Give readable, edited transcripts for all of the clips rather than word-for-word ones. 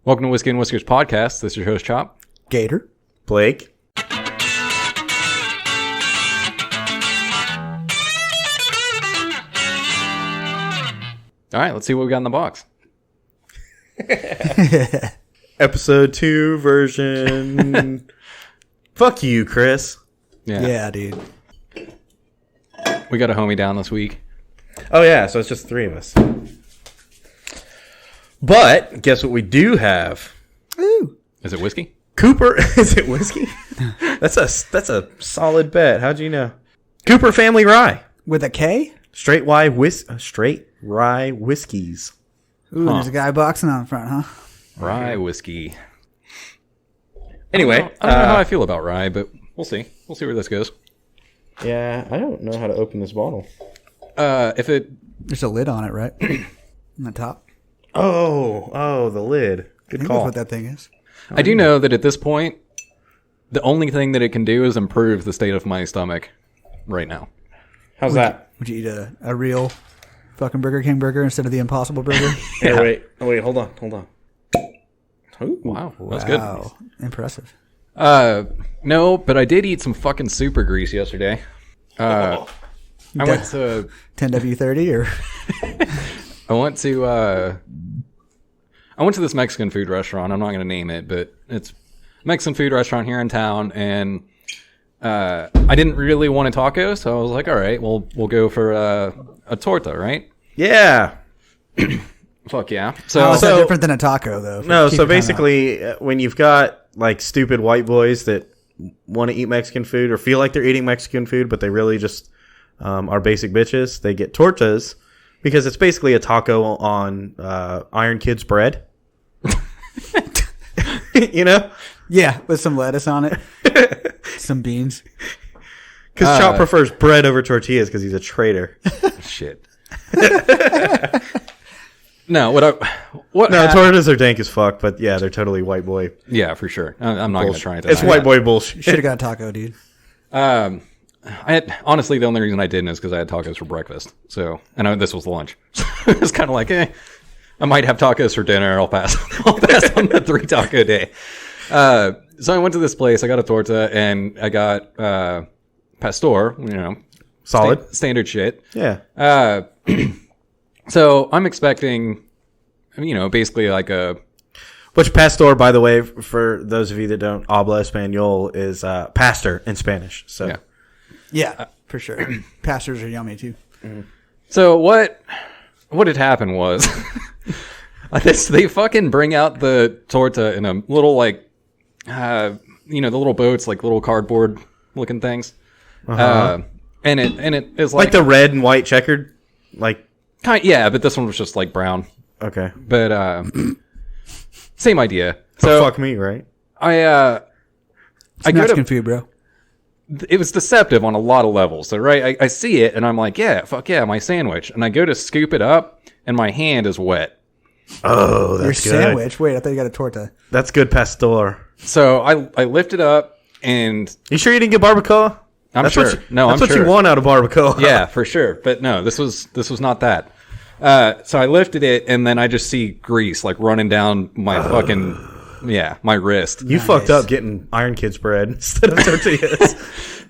Welcome to Whiskey and Whiskers Podcast. This is your host, Chop. Gator. Blake. All right, let's see what we got in the box. Episode 2 version. Fuck you, Chris. Yeah, dude. We got a homie down this week. Oh, yeah, so it's just 3 of us. But guess what we do have? Ooh. Is it whiskey? Cooper. Is it whiskey? That's a solid bet. How'd you know? Cooper Family Rye. With a K? Straight rye whiskeys. Ooh, there's a guy boxing on the front, huh? Rye whiskey. Anyway. I don't know how I feel about rye, but we'll see. We'll see where this goes. Yeah, I don't know how to open this bottle. There's a lid on it, right? On the top. Oh, the lid. Good call. That's what that thing is. I do know that at this point, the only thing that it can do is improve the state of my stomach right now. How's that? Would you eat a real fucking Burger King burger instead of the Impossible Burger? Yeah. Wait, hold on. Ooh. Wow, that's good. Wow, impressive. No, but I did eat some fucking super grease yesterday. I went to 10W30 or I went to this Mexican food restaurant. I'm not going to name it, but it's a Mexican food restaurant here in town, and I didn't really want a taco, so I was like, all right, well, we'll go for a torta, right? Yeah. Fuck yeah. how is that different than a taco, though? No, so basically, when you've got like stupid white boys that want to eat Mexican food or feel like they're eating Mexican food, but they really just are basic bitches, they get tortas because it's basically a taco on Iron Kids bread. You know? Yeah, with some lettuce on it. Some beans. Because Chop prefers bread over tortillas because he's a traitor. Shit. No, tortas are dank as fuck, but yeah, they're totally white boy. Yeah, for sure. I'm not going to try it. It's white boy bullshit. Should have got a taco, dude. Honestly, the only reason I didn't is because I had tacos for breakfast. So, and this was lunch. It was kind of like, I might have tacos for dinner. I'll pass on the 3 taco day. So I went to this place. I got a torta and I got pastor. You know, solid standard shit. Yeah. So I'm expecting, basically like a. Which pastor, by the way, for those of you that don't habla español, is pastor in Spanish. So. Yeah, for sure. Pastors are yummy too. Mm-hmm. So what had happened was they fucking bring out the torta in a little the little boats, like little cardboard looking things. Uh-huh. And it is like the red and white checkered, yeah, but this one was just like brown. Okay. But same idea. So fuck me, right? It's Mexican food, bro. It was deceptive on a lot of levels. So, right, I see it, and I'm like, yeah, fuck yeah, my sandwich. And I go to scoop it up, and my hand is wet. Oh, that's Your good. sandwich? Wait, I thought you got a torta. That's good pastor. So, I lift it up, and... You sure you didn't get barbacoa? I'm sure. That's what you want out of barbacoa. Yeah, for sure. But no, this was not that. So, I lifted it, and then I just see grease, running down my fucking... Yeah, my wrist. You fucked up getting Iron Kids bread instead of tortillas.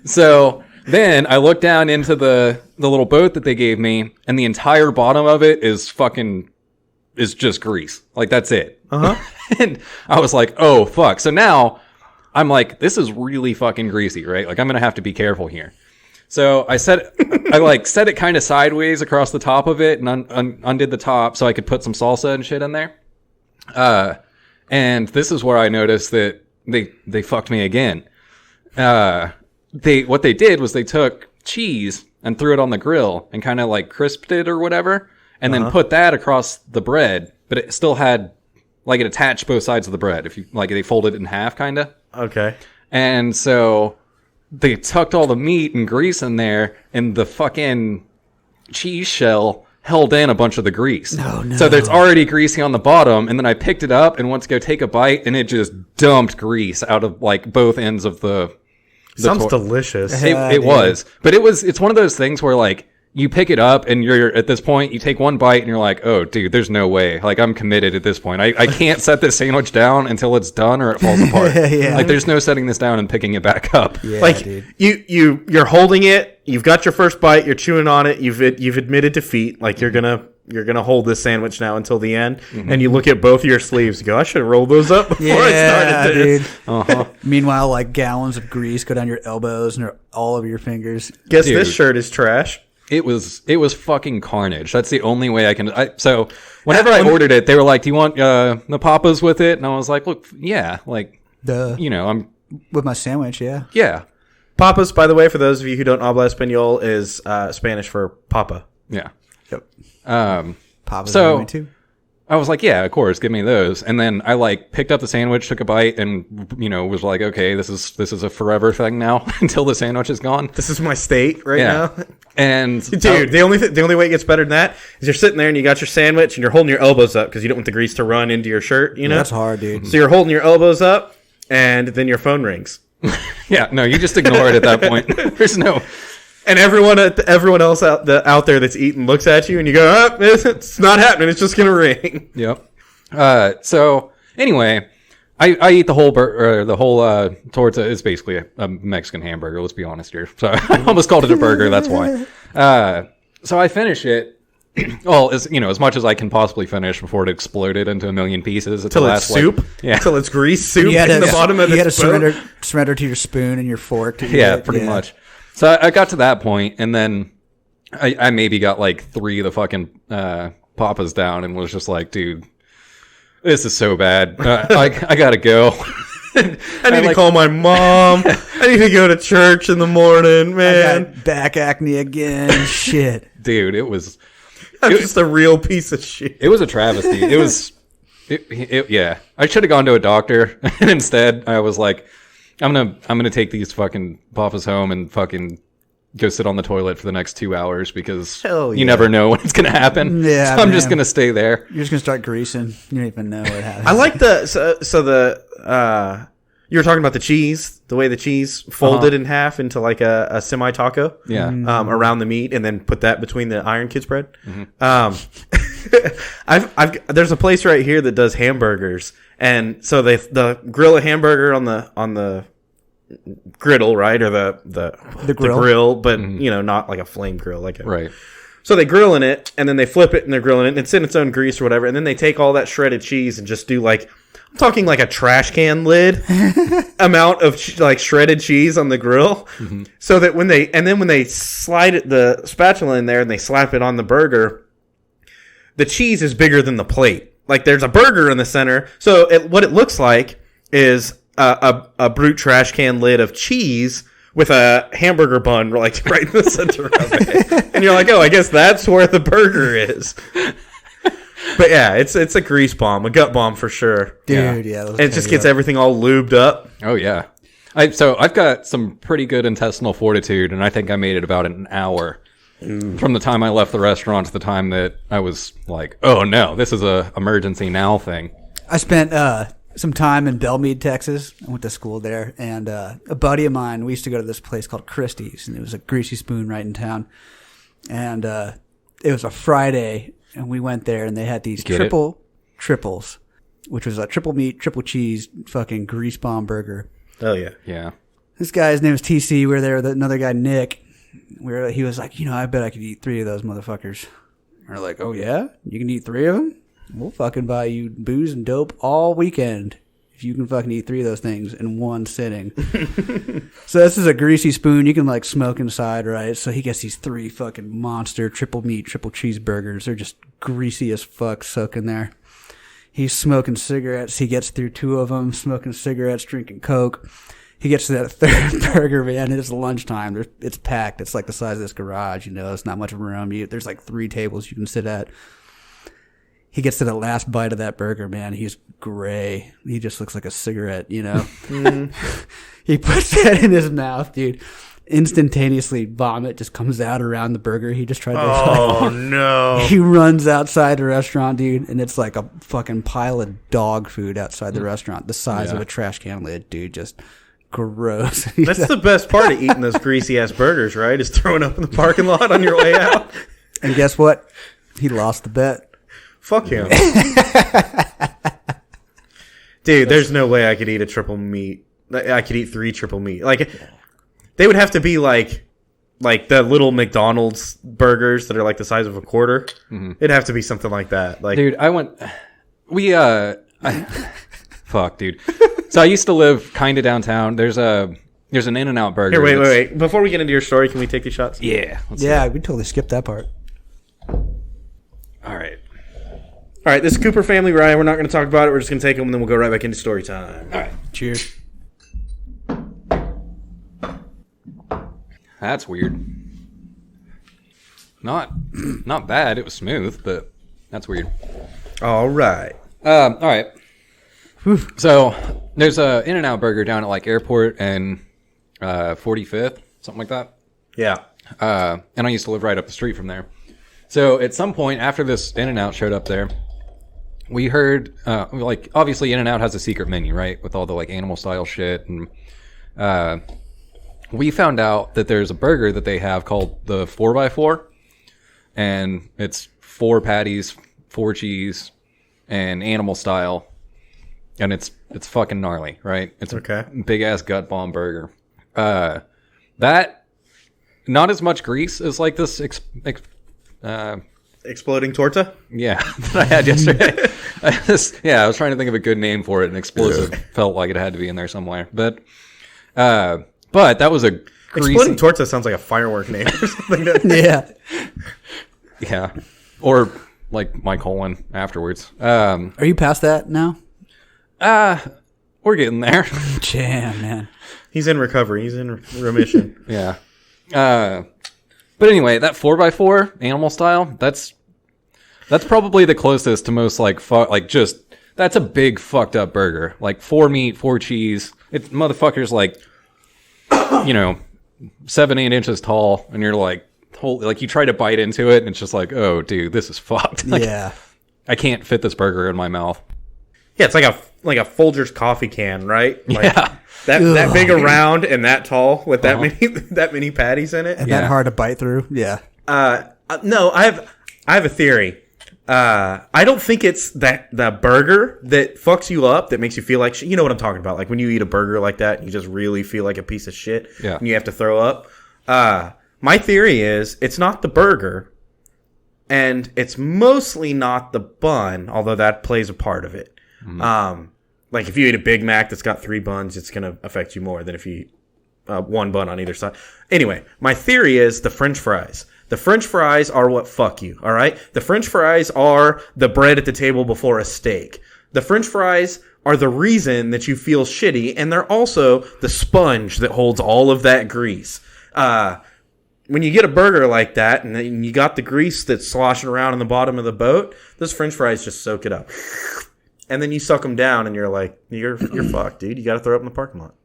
So then I look down into the little boat that they gave me, and the entire bottom of it is just grease. That's it. Uh-huh. And I was like, oh, fuck. So now I'm like, this is really fucking greasy, right? I'm going to have to be careful here. So I set it kind of sideways across the top of it and undid the top so I could put some salsa and shit in there. And this is where I noticed that they fucked me again. What they did was they took cheese and threw it on the grill and kind of crisped it or whatever, and then put that across the bread, but it still had it attached both sides of the bread. If you they folded it in half, kind of. Okay. And so they tucked all the meat and grease in there, and the fucking cheese shell held in a bunch of the grease. No. So there's already greasy on the bottom, and then I picked it up and went to go take a bite, and it just dumped grease out of both ends of the Sounds delicious. It was. But it's one of those things where you pick it up and you're at this point, you take one bite and you're like, oh, dude, there's no way. Like, I'm committed at this point. I can't set this sandwich down until it's done or it falls apart. Yeah. Like, there's no setting this down and picking it back up. Yeah, Like dude. you're holding it. You've got your first bite. You're chewing on it. You've admitted defeat. Like you're gonna hold this sandwich now until the end. And you look at both of your sleeves and go, I should have rolled those up before I started this. Dude. Meanwhile, like gallons of grease go down your elbows and all over your fingers. Guess Dude. this shirt is trash. It was fucking carnage. That's the only way I can. So whenever I ordered it, they were like, "Do you want the papas with it?" And I was like, "Look, yeah, like, I'm with my sandwich, yeah." Yeah. Papas, by the way, for those of you who don't habla español, is Spanish for papa. Yeah. Yep. Papa's So too. I was like, yeah, of course, give me those. And then I like picked up the sandwich, took a bite, and was like, okay, this is a forever thing now until the sandwich is gone. This is my state right now. And dude, the only way it gets better than that is you're sitting there and you got your sandwich and you're holding your elbows up because you don't want the grease to run into your shirt. You know, That's hard, dude. So you're holding your elbows up, and then your phone rings. yeah, no, you just ignore it at that point. There's no. And everyone else out there that's eating looks at you, and you go, "Oh, it's not happening. It's just gonna ring." Yep. So anyway, I eat the whole torta. It's basically a Mexican hamburger. Let's be honest here. So I almost called it a burger. That's why. So I finish it. Well, as much as I can possibly finish before it exploded into a million pieces. Till it's soup. Till it's grease soup in the bottom of the spoon. You had to surrender to your spoon and your fork. Pretty much. So I got to that point, and then I maybe got like 3 of the fucking papas down, and was just like, dude, this is so bad. I gotta go. I need to call my mom. I need to go to church in the morning, man. I got back acne again. Shit. Dude, I'm just a real piece of shit. It was a travesty. It was, yeah. I should have gone to a doctor, and instead I was like, I'm gonna take these fucking papas home and fucking go sit on the toilet for the next 2 hours because you never know when it's gonna happen. Yeah, so I'm just gonna stay there. You're just gonna start greasing. You don't even know what happens. I like you were talking about the cheese, the way the cheese folded in half into like a semi taco. Yeah. Around the meat, and then put that between the Iron Kids bread. There's a place right here that does hamburgers, and so they grill a hamburger on the griddle, right, or the grill, but not like a flame grill, like right. So they grill in it, and then they flip it, and they're grilling it, and it's in its own grease or whatever, and then they take all that shredded cheese and just do like, I'm talking like a trash can lid amount of shredded cheese on the grill, so that when they slide the spatula in there and they slap it on the burger, the cheese is bigger than the plate. Like there's a burger in the center, so what it looks like is a brute trash can lid of cheese with a hamburger bun like right in the center of it. And you're like, oh, I guess that's where the burger is. But yeah, it's a grease bomb, a gut bomb for sure. Dude, yeah. And it just gets everything all lubed up. Oh, yeah. So I've got some pretty good intestinal fortitude, and I think I made it about an hour from the time I left the restaurant to the time that I was like, oh, no, this is a emergency now thing. I spent some time in Belmead, Texas. I went to school there, and a buddy of mine, we used to go to this place called Christie's, and it was a greasy spoon right in town. And it was a Friday, and we went there, and they had these triples, which was a triple meat, triple cheese, fucking grease bomb burger. Oh, yeah. Yeah. This guy's name was TC. We were there with another guy, Nick. He was like, I bet I could eat 3 of those motherfuckers. We're like, oh, yeah? You can eat 3 of them? We'll fucking buy you booze and dope all weekend if you can fucking eat 3 of those things in one sitting. So this is a greasy spoon. You can like smoke inside, right? So he gets these 3 fucking monster triple meat, triple cheeseburgers. They're just greasy as fuck soaking there. He's smoking cigarettes. He gets through 2 of them, smoking cigarettes, drinking Coke. He gets to that 3rd burger, man. It's lunchtime. It's packed. It's like the size of this garage, It's not much room. There's like 3 tables you can sit at. He gets to the last bite of that burger, man. He's gray. He just looks like a cigarette, He puts that in his mouth, dude. Instantaneously, vomit just comes out around the burger. He just tried to. Oh, no. He runs outside the restaurant, dude, and it's like a fucking pile of dog food outside the restaurant, the size of a trash can lid, dude. Just gross. That's the best part of eating those greasy ass burgers, right? Is throwing up in the parking lot on your way out. And guess what? He lost the bet. Fuck him. Dude, there's no way I could eat a triple meat. I could eat 3 triple meat. Like, they would have to be like the little McDonald's burgers that are like the size of a quarter. Mm-hmm. It'd have to be something like that. Like, dude, fuck, dude. So I used to live kind of downtown. There's an In-N-Out burger. Here, wait. Before we get into your story, can we take these shots? Yeah. We totally skipped that part. All right. All right, this is Cooper family Ryan. We're not going to talk about it. We're just going to take them, and then we'll go right back into story time. All right. Cheers. That's weird. Not bad. It was smooth, but that's weird. All right. All right. So there's a In-N-Out burger down at like Airport and 45th, something like that. Yeah. And I used to live right up the street from there. So at some point after this In-N-Out showed up there, we heard like obviously In-N-Out has a secret menu, right, with all the like animal style shit, and we found out that there's a burger that they have called the 4x4, and it's 4 patties, 4 cheese, and animal style, and it's fucking gnarly, right? It's okay. A big ass gut bomb burger. That not as much grease as like this exploding torta? Yeah, that I had yesterday. I was trying to think of a good name for it, and explosive felt like it had to be in there somewhere. But that was a greasy... Exploding torta sounds like a firework name or something. Yeah. Yeah. Or like my colon afterwards. Are you past that now? We're getting there. Damn, man. He's in recovery. He's in remission. Yeah. But anyway, that 4x4 animal style, that's probably the closest to most like that's a big fucked up burger. Like 4 meat, 4 cheese. It's motherfucker's like 7-8 inches tall, and you're like you try to bite into it and it's just like, oh dude, this is fucked. Like, yeah. I can't fit this burger in my mouth. Yeah, it's like a Folgers coffee can, right? Like, yeah. That big around and that tall with that many patties in it. And that hard to bite through. Yeah. No, I have a theory. I don't think it's the burger that fucks you up, that makes you feel like shit. You know what I'm talking about? Like when you eat a burger like that, you just really feel like a piece of shit. Yeah. And you have to throw up. My theory is it's not the burger, and it's mostly not the bun, although that plays a part of it. Mm. Like if you eat a Big Mac that's got 3 buns, it's going to affect you more than if you eat 1 bun on either side. Anyway, my theory is the French fries. The French fries are what fuck you, all right? The French fries are the bread at the table before a steak. The French fries are the reason that you feel shitty, and they're also the sponge that holds all of that grease. When you get a burger like that, and then you got the grease that's sloshing around in the bottom of the boat, those French fries just soak it up. And then you suck them down, and you're like, you're fucked, dude. You got to throw up in the parking lot.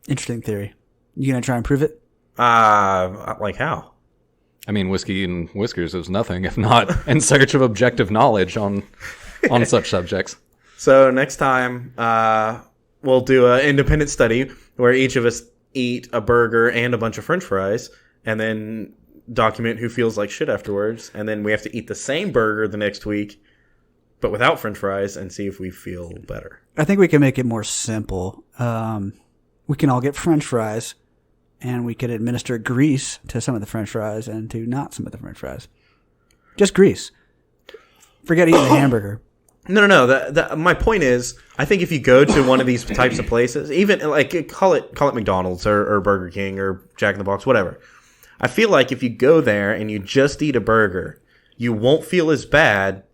Interesting theory. You gonna try and prove it? Like how? I mean, Whiskey and Whiskers is nothing if not in search of objective knowledge on such subjects. So next time, we'll do an independent study where each of us eat a burger and a bunch of French fries, and then document who feels like shit afterwards. And then we have to eat the same burger the next week, but without French fries, and see if we feel better. I think we can make it more simple. We can all get French fries, and we could administer grease to some of the French fries and to not some of the French fries. Just grease. Forget eating the hamburger. No. My point is, I think if you go to one of these types of places, even like call it McDonald's or Burger King or Jack in the Box, whatever. I feel like if you go there and you just eat a burger, you won't feel as bad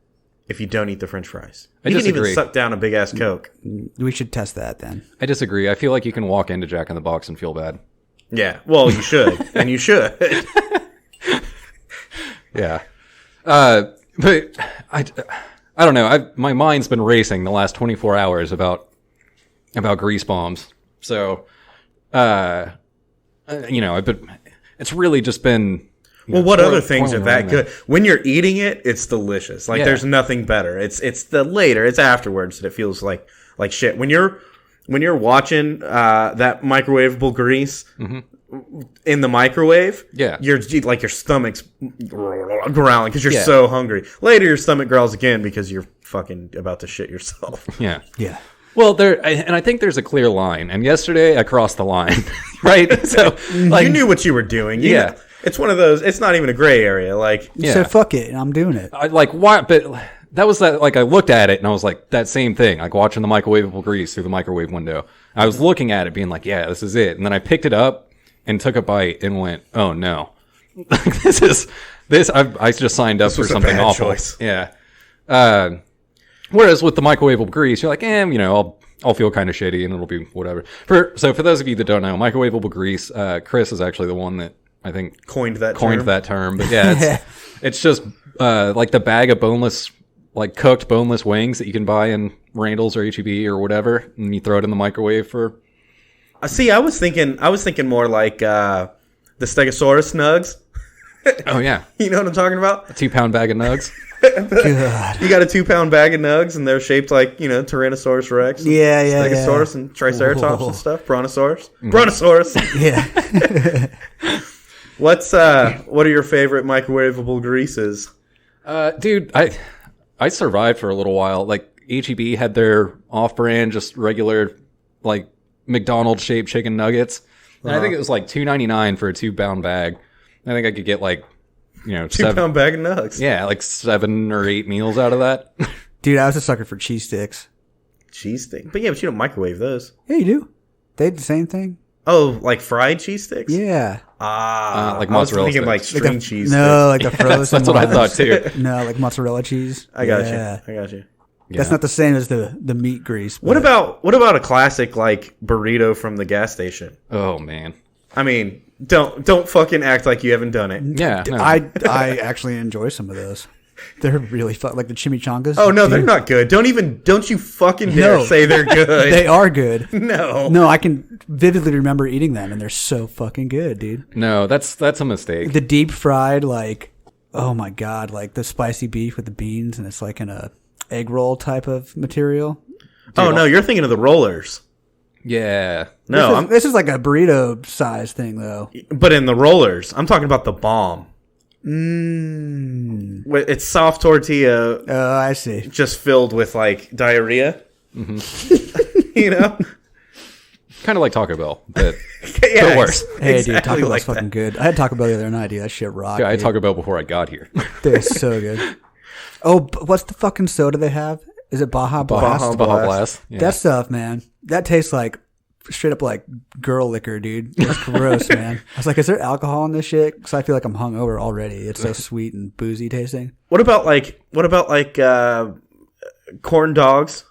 if you don't eat the French fries. You can even suck down a big ass Coke. We should test that then. I disagree. I feel like you can walk into Jack in the Box and feel bad. Yeah, well, you should, and you should. Yeah, but I don't know. My mind's been racing the last 24 hours about grease bombs. So, it's really just been. Well, what other things are that good? When you're eating it, it's delicious. Like there's nothing better. It's afterwards that it feels like shit. When you're when you're watching that microwavable grease in the microwave, your stomach's growling because you're so hungry. Later, your stomach growls again because you're fucking about to shit yourself. Yeah. Well, I think there's a clear line. And yesterday, I crossed the line, right? So, you knew what you were doing. You know, it's one of those. It's not even a gray area. Like, you said, "Fuck it," I'm doing it. Why? But that was that. Like, I looked at it and I was like, that same thing. Like watching the microwavable grease through the microwave window. I was looking at it, being like, "Yeah, this is it." And then I picked it up and took a bite and went, "Oh no, this is this." I just signed up for something awful. Choice. Yeah. Whereas with the microwavable grease, you're like, I'll feel kind of shitty and it'll be whatever. So for those of you that don't know, microwavable grease, Chris is actually the one that I think coined that term. But yeah, it's just like the bag of boneless, like cooked boneless wings that you can buy in Randall's or HEB or whatever, and you throw it in the microwave for. See, I was thinking more like the Stegosaurus nugs. Oh yeah, you know what I'm talking about? A 2-pound bag of nugs. God. You got a 2-pound bag of nugs, and they're shaped like Tyrannosaurus Rex, Stegosaurus, and Triceratops and stuff. Brontosaurus, Brontosaurus. Yeah. What are your favorite microwavable greases? Dude, I survived for a little while. Like HEB had their off-brand, just regular like McDonald's shaped chicken nuggets. And I think it was like $2.99 for a 2-pound bag. I think I could get like, 2-pound bag of nugs. Yeah, like 7 or 8 meals out of that. Dude, I was a sucker for cheese sticks. Cheese sticks? But you don't microwave those. Yeah, you do. They did the same thing. Oh, like fried cheese sticks? Yeah. Like mozzarella sticks. Like string cheese No, like the frozen That's what I thought too. No, like mozzarella cheese. I got you. That's not the same as the meat grease. What about a classic like burrito from the gas station? Oh man. I mean, don't fucking act like you haven't done it. Yeah. No. I actually enjoy some of those. They're really fun, like the chimichangas. Oh no, they're not good. Don't you fucking dare say they're good. They are good. No, I can vividly remember eating them, and they're so fucking good, dude. No, that's a mistake. The deep fried, like, oh my god, like the spicy beef with the beans, and it's like in a egg roll type of material. Dude, no, you're thinking of the rollers. Yeah. No, this is like a burrito size thing, though. But in the rollers, I'm talking about the bomb. It's soft tortilla. Oh, I see. Just filled with like diarrhea. Mm-hmm. Kind of like Taco Bell, but worse. Hey, dude, Taco Bell's fucking good. I had Taco Bell the other night, dude. That shit rocked. Yeah, I had Taco Bell before I got here. They're so good. Oh, what's the fucking soda they have? Is it Baja Blast? Baja Blast. Yeah. That stuff, man. That tastes like straight up like girl liquor, dude. That's gross, man. I was like, is there alcohol in this shit? Because I feel like I'm hungover already. It's so sweet and boozy tasting. What about corn dogs?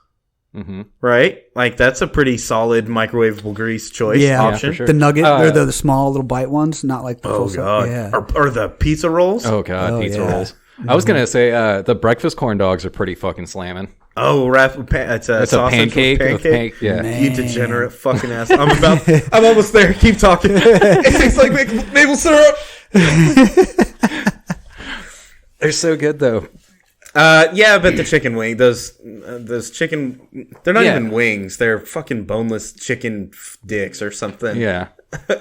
Mm-hmm. Right? Like that's a pretty solid microwavable grease choice option. For sure. The nugget, they're the small little bite ones, not like the full god. Yeah. Or the pizza rolls. Oh god, pizza rolls. Mm-hmm. I was gonna say the breakfast corn dogs are pretty fucking slamming. Oh, it's a pancake. Yeah, Man. You degenerate fucking ass. I'm almost there. Keep talking. It tastes like maple syrup. They're so good though. Yeah, but the chicken wing, those chicken, they're not even wings. They're fucking boneless chicken dicks or something. Yeah,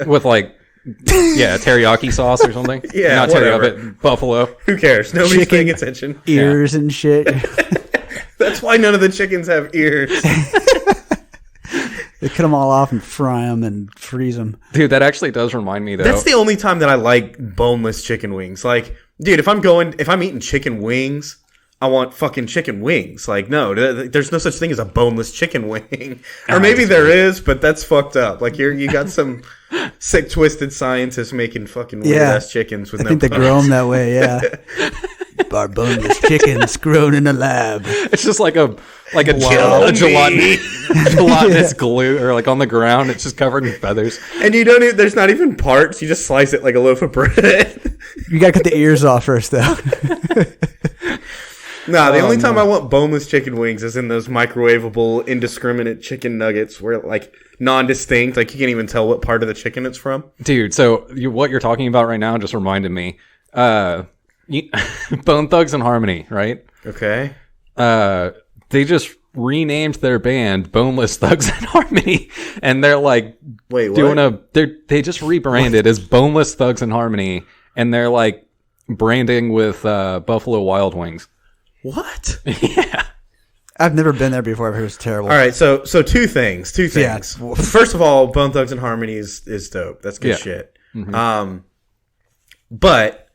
with like. Teriyaki sauce or something. Yeah, not whatever. teriyaki, buffalo. Who cares? Nobody's paying attention. Ears and shit. That's why none of the chickens have ears. They cut them all off and fry them and freeze them. Dude, that actually does remind me though. That's the only time that I like boneless chicken wings. Like, dude, if I'm eating chicken wings, I want fucking chicken wings. Like, no, there's no such thing as a boneless chicken wing. Or maybe there is, but that's fucked up. Like, you got some sick, twisted scientists making fucking weird-ass chickens with I think they grow them that way, yeah. Our boneless chickens grown in a lab. It's just like a gelatinous glue, or like on the ground. It's just covered in feathers. And there's not even parts. You just slice it like a loaf of bread. You gotta cut the ears off first, though. Nah, the only time I want boneless chicken wings is in those microwavable, indiscriminate chicken nuggets where, like, non-distinct. Like, you can't even tell what part of the chicken it's from. Dude, so what you're talking about right now just reminded me. Bone Thugs and Harmony, right? Okay. They just renamed their band Boneless Thugs and Harmony, and they're like Wait, what? they just rebranded as Boneless Thugs and Harmony, and they're like branding with Buffalo Wild Wings. What? Yeah. I've never been there before. I've heard it's terrible. All right, so two things. Yeah. First of all, Bone Thugs and Harmony is dope. That's good shit. Mm-hmm. But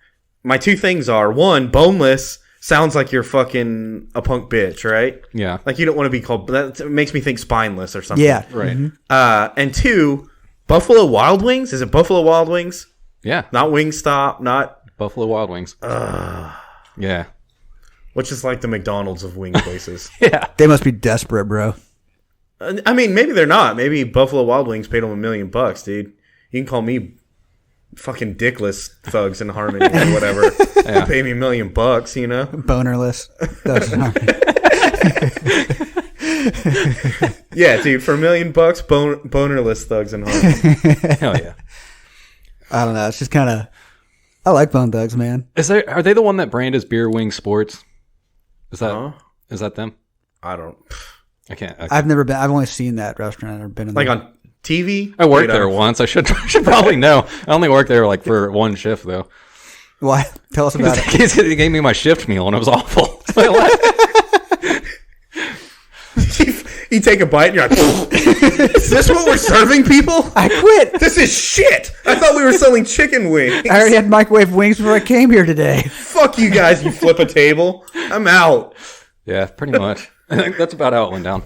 my two things are, one, boneless sounds like you're fucking a punk bitch, right? Yeah. Like you don't want to be called. That makes me think spineless or something. Yeah. Right. And two, Buffalo Wild Wings. Is it Buffalo Wild Wings? Yeah. Not Wingstop. Not Buffalo Wild Wings. Yeah. which is like the McDonald's of wing places. Yeah. They must be desperate, bro. I mean, maybe they're not. Maybe Buffalo Wild Wings paid them $1 million, dude. You can call me fucking dickless Thugs in Harmony or whatever. Yeah. Pay me $1 million, you know? Bonerless. That's not- Yeah, dude, for $1 million, bonerless Thugs in Harmony. Hell yeah. I don't know. It's just kind of. I like Bone Thugs, man. Are they the one that brand as Beer Wing Sports? Is that them? I don't. I can't. I've never been. I've only seen that restaurant. I've never been in Like there. on TV? I worked Wait, there once. I should probably know. I only worked there like for one shift though. Why? Tell us about it. They gave me my shift meal and it was awful. So I left. You take a bite and you're like, is this what we're serving people? I quit. This is shit. I thought we were selling chicken wings. I already had microwave wings before I came here today. Fuck you guys, you flip a table. I'm out. Yeah, pretty much. I think that's about how it went down.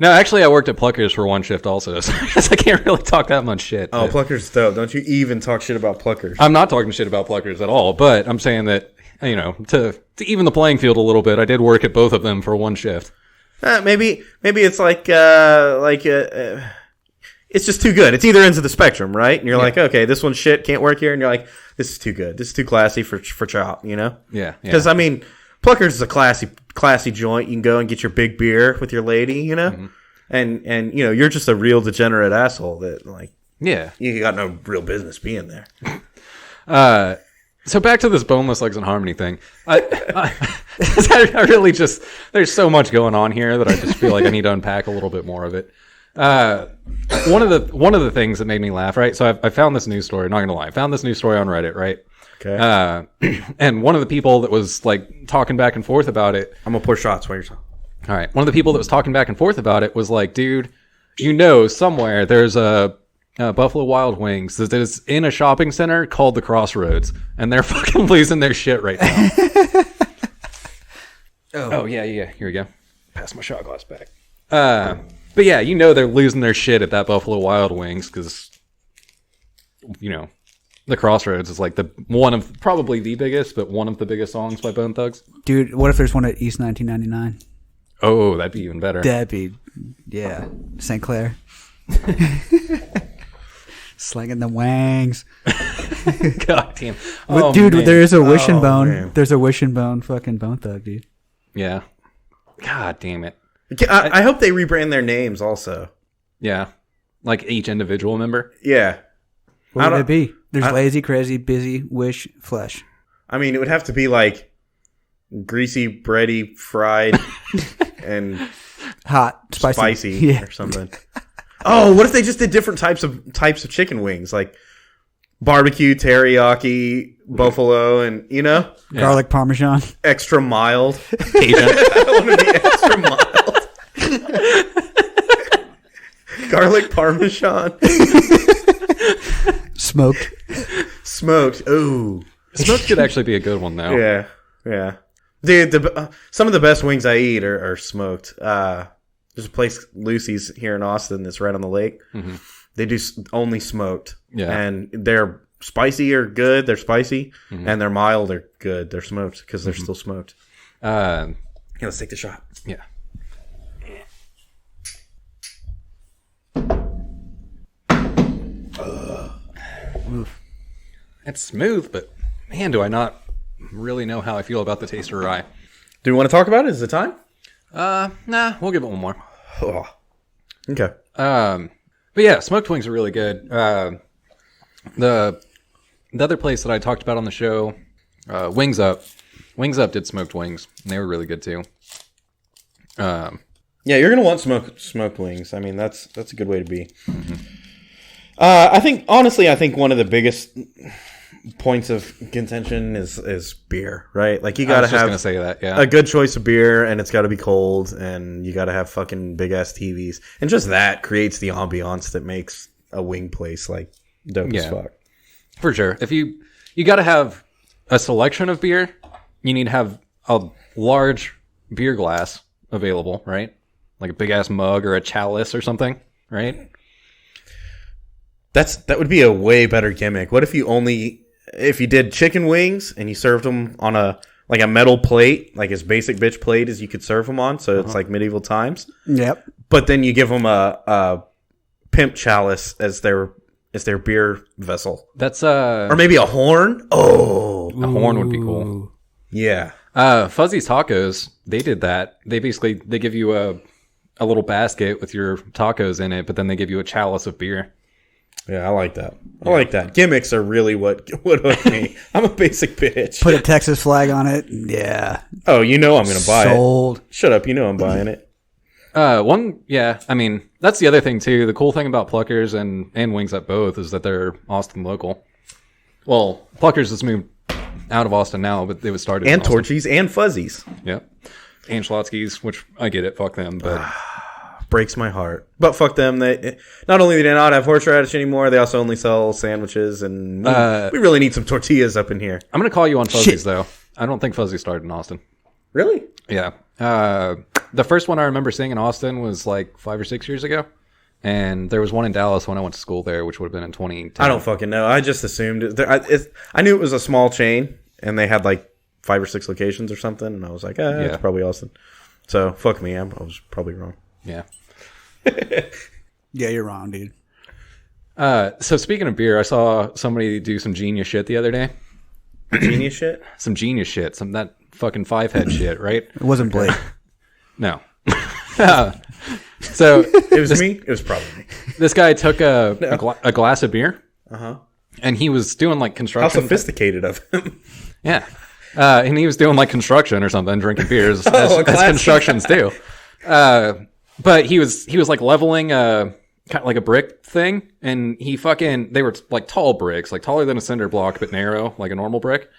No, actually, I worked at Pluckers for one shift also, so I guess I can't really talk that much shit. Oh, but Pluckers dope. Don't you even talk shit about Pluckers. I'm not talking shit about Pluckers at all, but I'm saying that, you know, to even the playing field a little bit, I did work at both of them for one shift. Maybe it's like it's just too good. It's either ends of the spectrum, right? And you're like, okay, this one's shit, can't work here. And you're like, this is too good. This is too classy for Chop, you know? Yeah. Because, I mean, Pluckers is a classy joint. You can go and get your big beer with your lady, you know? Mm-hmm. And you know, you're just a real degenerate asshole that, like, Yeah. you got no real business being there. So back to this Boneless Legs and Harmony thing. I really just, there's so much going on here that I just feel like I need to unpack a little bit more of it. One of the things that made me laugh, right? So I found this news story, not gonna lie. I found this news story on Reddit, right? Okay. And one of the people that was like talking back and forth about it. I'm going to pour shots while you're talking. All right. One of the people that was talking back and forth about it was like, dude, you know, somewhere there's a Buffalo Wild Wings that is in a shopping center called the Crossroads, and they're fucking losing their shit right now. Oh yeah. Here we go. Pass my shot glass back. But yeah, you know they're losing their shit at that Buffalo Wild Wings because, you know, the Crossroads is like one of probably the biggest, but one of the biggest songs by Bone Thugs. Dude, what if there's one at East 1999? Oh, that'd be even better. That'd be, yeah. St. Clair. Slinging the wangs. God damn. Dude, man. there is a wishing Oh, bone. man. There's a wishing bone fucking Bone Thug, dude. Yeah. God damn it. I hope they rebrand their names also. Yeah. Like each individual member. Yeah. What would it be? There's I- lazy, crazy, busy, wish, flesh. I mean, it would have to be like greasy, bready, fried, and Hot, spicy. Yeah. or something. Oh, what if they just did different types of chicken wings, like barbecue, teriyaki, buffalo, and you know, Garlic parmesan. extra mild. Cajun. I want to be extra mild. Garlic parmesan, Smoked. smoked. Ooh, Smoked could actually be a good one, though. yeah, yeah. Dude, some of the best wings I eat are smoked. There's a place, Lucy's, here in Austin that's right on the lake. Mm-hmm. They do only smoked. Yeah. And they're spicy or good. They're spicy. Mm-hmm. And they're mild or good. They're smoked because they're still smoked. Uh, Yeah, let's take the shot. yeah. It's smooth, but man, do I not really know how I feel about the taste of rye. Do we want to talk about it? Is it time? Nah, we'll give it one more. Oh. Okay. But yeah, smoked wings are really good. The other place that I talked about on the show, Wings Up did smoked wings, and they were really good too. Yeah, you're gonna want smoked wings. I mean, that's a good way to be. Mm-hmm. I think one of the biggest points of contention is beer, right? Like you gotta have gonna say that, yeah. a good choice of beer, and it's got to be cold, and you gotta have fucking big ass TVs, and just that creates the ambiance that makes a wing place like dope as fuck. For sure. If you gotta have a selection of beer, you need to have a large beer glass available, right? Like a big ass mug or a chalice or something, right? That would be a way better gimmick. What if you did chicken wings and you served them on a metal plate, like as basic bitch plate as you could serve them on, so it's like medieval times. Yep. But then you give them a pimp chalice as their beer vessel. That's or maybe a horn. Oh, a horn would be cool. Yeah. Fuzzy's Tacos, they did that. They give you a little basket with your tacos in it, but then they give you a chalice of beer. Yeah, I like that. I like that. Gimmicks are really what hooked me. I'm a basic bitch. Put a Texas flag on it. Yeah. Oh, you know I'm going to buy Sold. it. Shut up. You know I'm buying it. I mean, that's the other thing too. The cool thing about Pluckers and Wings Up both is that they're Austin local. Well, Pluckers has moved out of Austin now, but it was started and in Austin. Torchies and Fuzzies. Yep. And Schlotzky's, which I get it. Fuck them, but breaks my heart. But fuck them. They not only do they not have horseradish anymore, they also only sell sandwiches, and we really need some tortillas up in here. I'm gonna call you on Fuzzies though. I don't think Fuzzy started in Austin. Really? Yeah. The first one I remember seeing in Austin was like 5 or 6 years ago. And there was one in Dallas when I went to school there, which would have been in 2010. I don't fucking know. I just assumed I knew it was a small chain, and they had like 5 or 6 locations or something, and I was like, it's probably Austin. So fuck me, I was probably wrong. Yeah. Yeah, you're wrong, dude. So speaking of beer, I saw somebody do some genius shit the other day. Genius shit? Some genius shit. That fucking 5-head shit, right? It wasn't Blake. No. So it was me. It was probably me. This guy took a glass of beer, and he was doing like construction. How sophisticated of him! Yeah, and he was doing like construction or something, drinking beers as constructions do. But he was like leveling kind of like a brick thing, and they were like tall bricks, like taller than a cinder block, but narrow like a normal brick,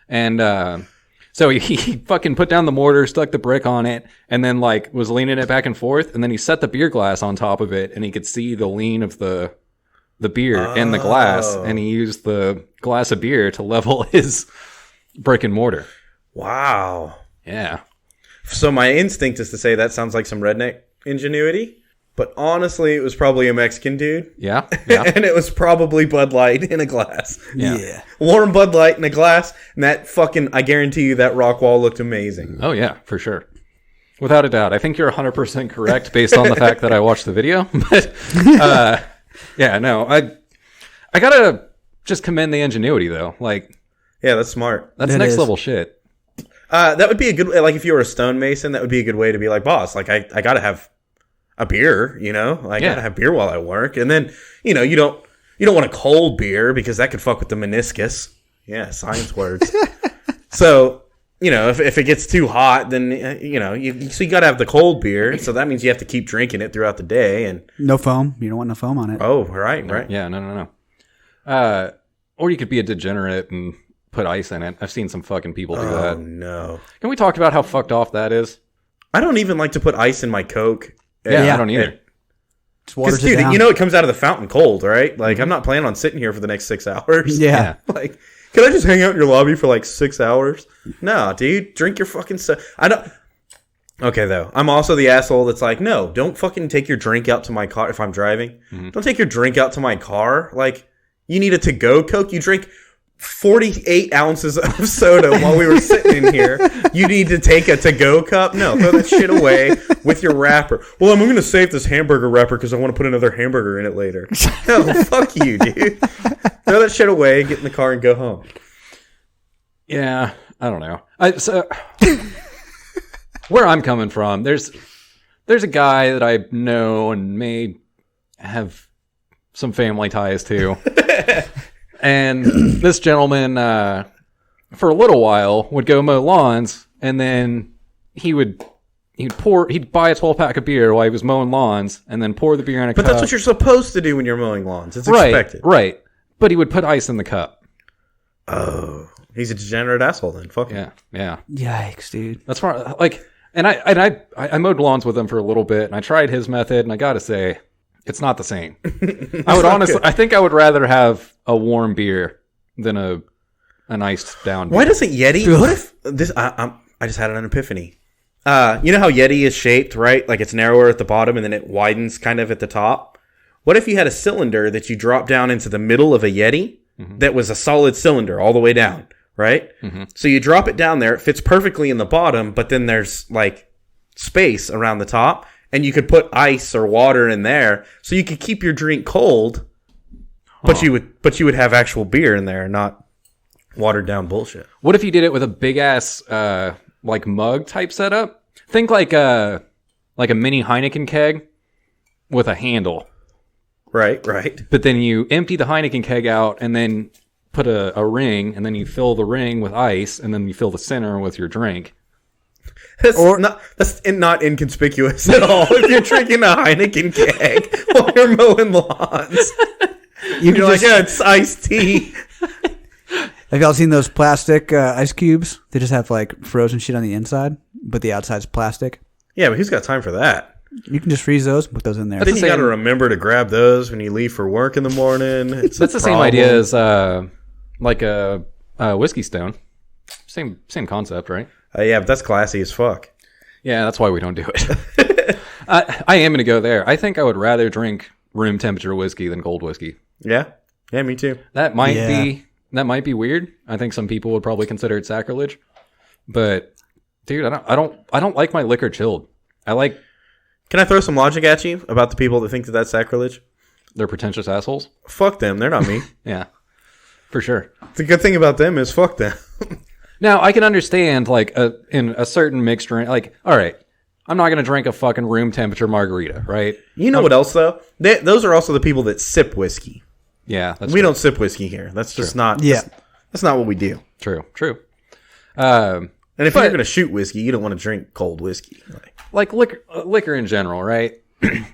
and. So he fucking put down the mortar, stuck the brick on it, and then like was leaning it back and forth, and then he set the beer glass on top of it, and he could see the lean of the beer in the glass, and he used the glass of beer to level his brick and mortar. Wow. Yeah. So my instinct is to say that sounds like some redneck ingenuity, but honestly, it was probably a Mexican dude. Yeah. And it was probably Bud Light in a glass. Yeah. Warm Bud Light in a glass, and I guarantee you that rock wall looked amazing. Oh, yeah, for sure. Without a doubt. I think you're 100% correct based on the fact that I watched the video. But, yeah, no, I gotta just commend the ingenuity, though. Like, yeah, that's smart. That's next level shit. That would be a good, like, if you were a stonemason, that would be a good way to be like, boss, like, I gotta have a beer, you know? I gotta have beer while I work. And then, you don't want a cold beer because that could fuck with the meniscus. Yeah, science words. So, if it gets too hot, then, so you gotta have the cold beer. So that means you have to keep drinking it throughout the day. And no foam. You don't want no foam on it. Oh, right. Yeah, no. Or you could be a degenerate and put ice in it. I've seen some fucking people do that. Oh, no. Can we talk about how fucked off that is? I don't even like to put ice in my Coke. Yeah, I don't either. Because, dude, it comes out of the fountain cold, right? Like, I'm not planning on sitting here for the next 6 hours. Yeah. Like, can I just hang out in your lobby for like 6 hours? No, dude, drink your fucking stuff. Okay, though. I'm also the asshole that's like, no, don't fucking take your drink out to my car if I'm driving. Mm-hmm. Don't take your drink out to my car. Like, you need a to-go Coke. You drink 48 ounces of soda while we were sitting in here. You need to take a to-go cup? No, throw that shit away with your wrapper. Well, I'm going to save this hamburger wrapper because I want to put another hamburger in it later. No, fuck you, dude. Throw that shit away, get in the car, and go home. Yeah, I don't know. Where I'm coming from, there's a guy that I know and may have some family ties to. And this gentleman, for a little while, would go mow lawns, and then he would he'd buy a 12-pack of beer while he was mowing lawns, and then pour the beer in a cup. But that's what you're supposed to do when you're mowing lawns. It's right, expected. Right. But he would put ice in the cup. Oh, he's a degenerate asshole then. Fuck him. Yeah. Yikes, dude. That's why, like, and I mowed lawns with him for a little bit, and I tried his method, and I gotta say, it's not the same. I would honestly, I think I would rather have a warm beer than an iced down beer. Why doesn't Yeti? What if this? I just had an epiphany. You know how Yeti is shaped, right? Like it's narrower at the bottom and then it widens kind of at the top. What if you had a cylinder that you drop down into the middle of a Yeti that was a solid cylinder all the way down, right? So you drop it down there, it fits perfectly in the bottom, but then there's like space around the top, and you could put ice or water in there, so you could keep your drink cold, but you would have actual beer in there, not watered down bullshit. What if you did it with a big ass like mug type setup? Think like a mini Heineken keg with a handle. Right. But then you empty the Heineken keg out and then put a ring, and then you fill the ring with ice, and then you fill the center with your drink. That's not inconspicuous at all. If you're drinking a Heineken keg while you're mowing lawns, you're like, yeah, it's iced tea. Have y'all seen those plastic ice cubes? They just have like frozen shit on the inside, but the outside's plastic. Yeah, but who's got time for that? You can just freeze those and put those in there. I think you got to remember to grab those when you leave for work in the morning. That's the same idea as like a whiskey stone. Same concept, right? Yeah, but that's classy as fuck. Yeah, that's why we don't do it. I am going to go there. I think I would rather drink room temperature whiskey than cold whiskey. Yeah, me too. That might be weird. I think some people would probably consider it sacrilege. But dude, I don't like my liquor chilled. Can I throw some logic at you about the people that think that that's sacrilege? They're pretentious assholes. Fuck them. They're not me. Yeah, for sure. The good thing about them is fuck them. Now, I can understand, like, in a certain mixed drink, like, all right, I'm not going to drink a fucking room temperature margarita, right? You know what else, though? Those are also the people that sip whiskey. Yeah, that's we don't sip whiskey here. That's just not. Yeah, that's not what we do. True. And if you're going to shoot whiskey, you don't want to drink cold whiskey. Like liquor in general, right?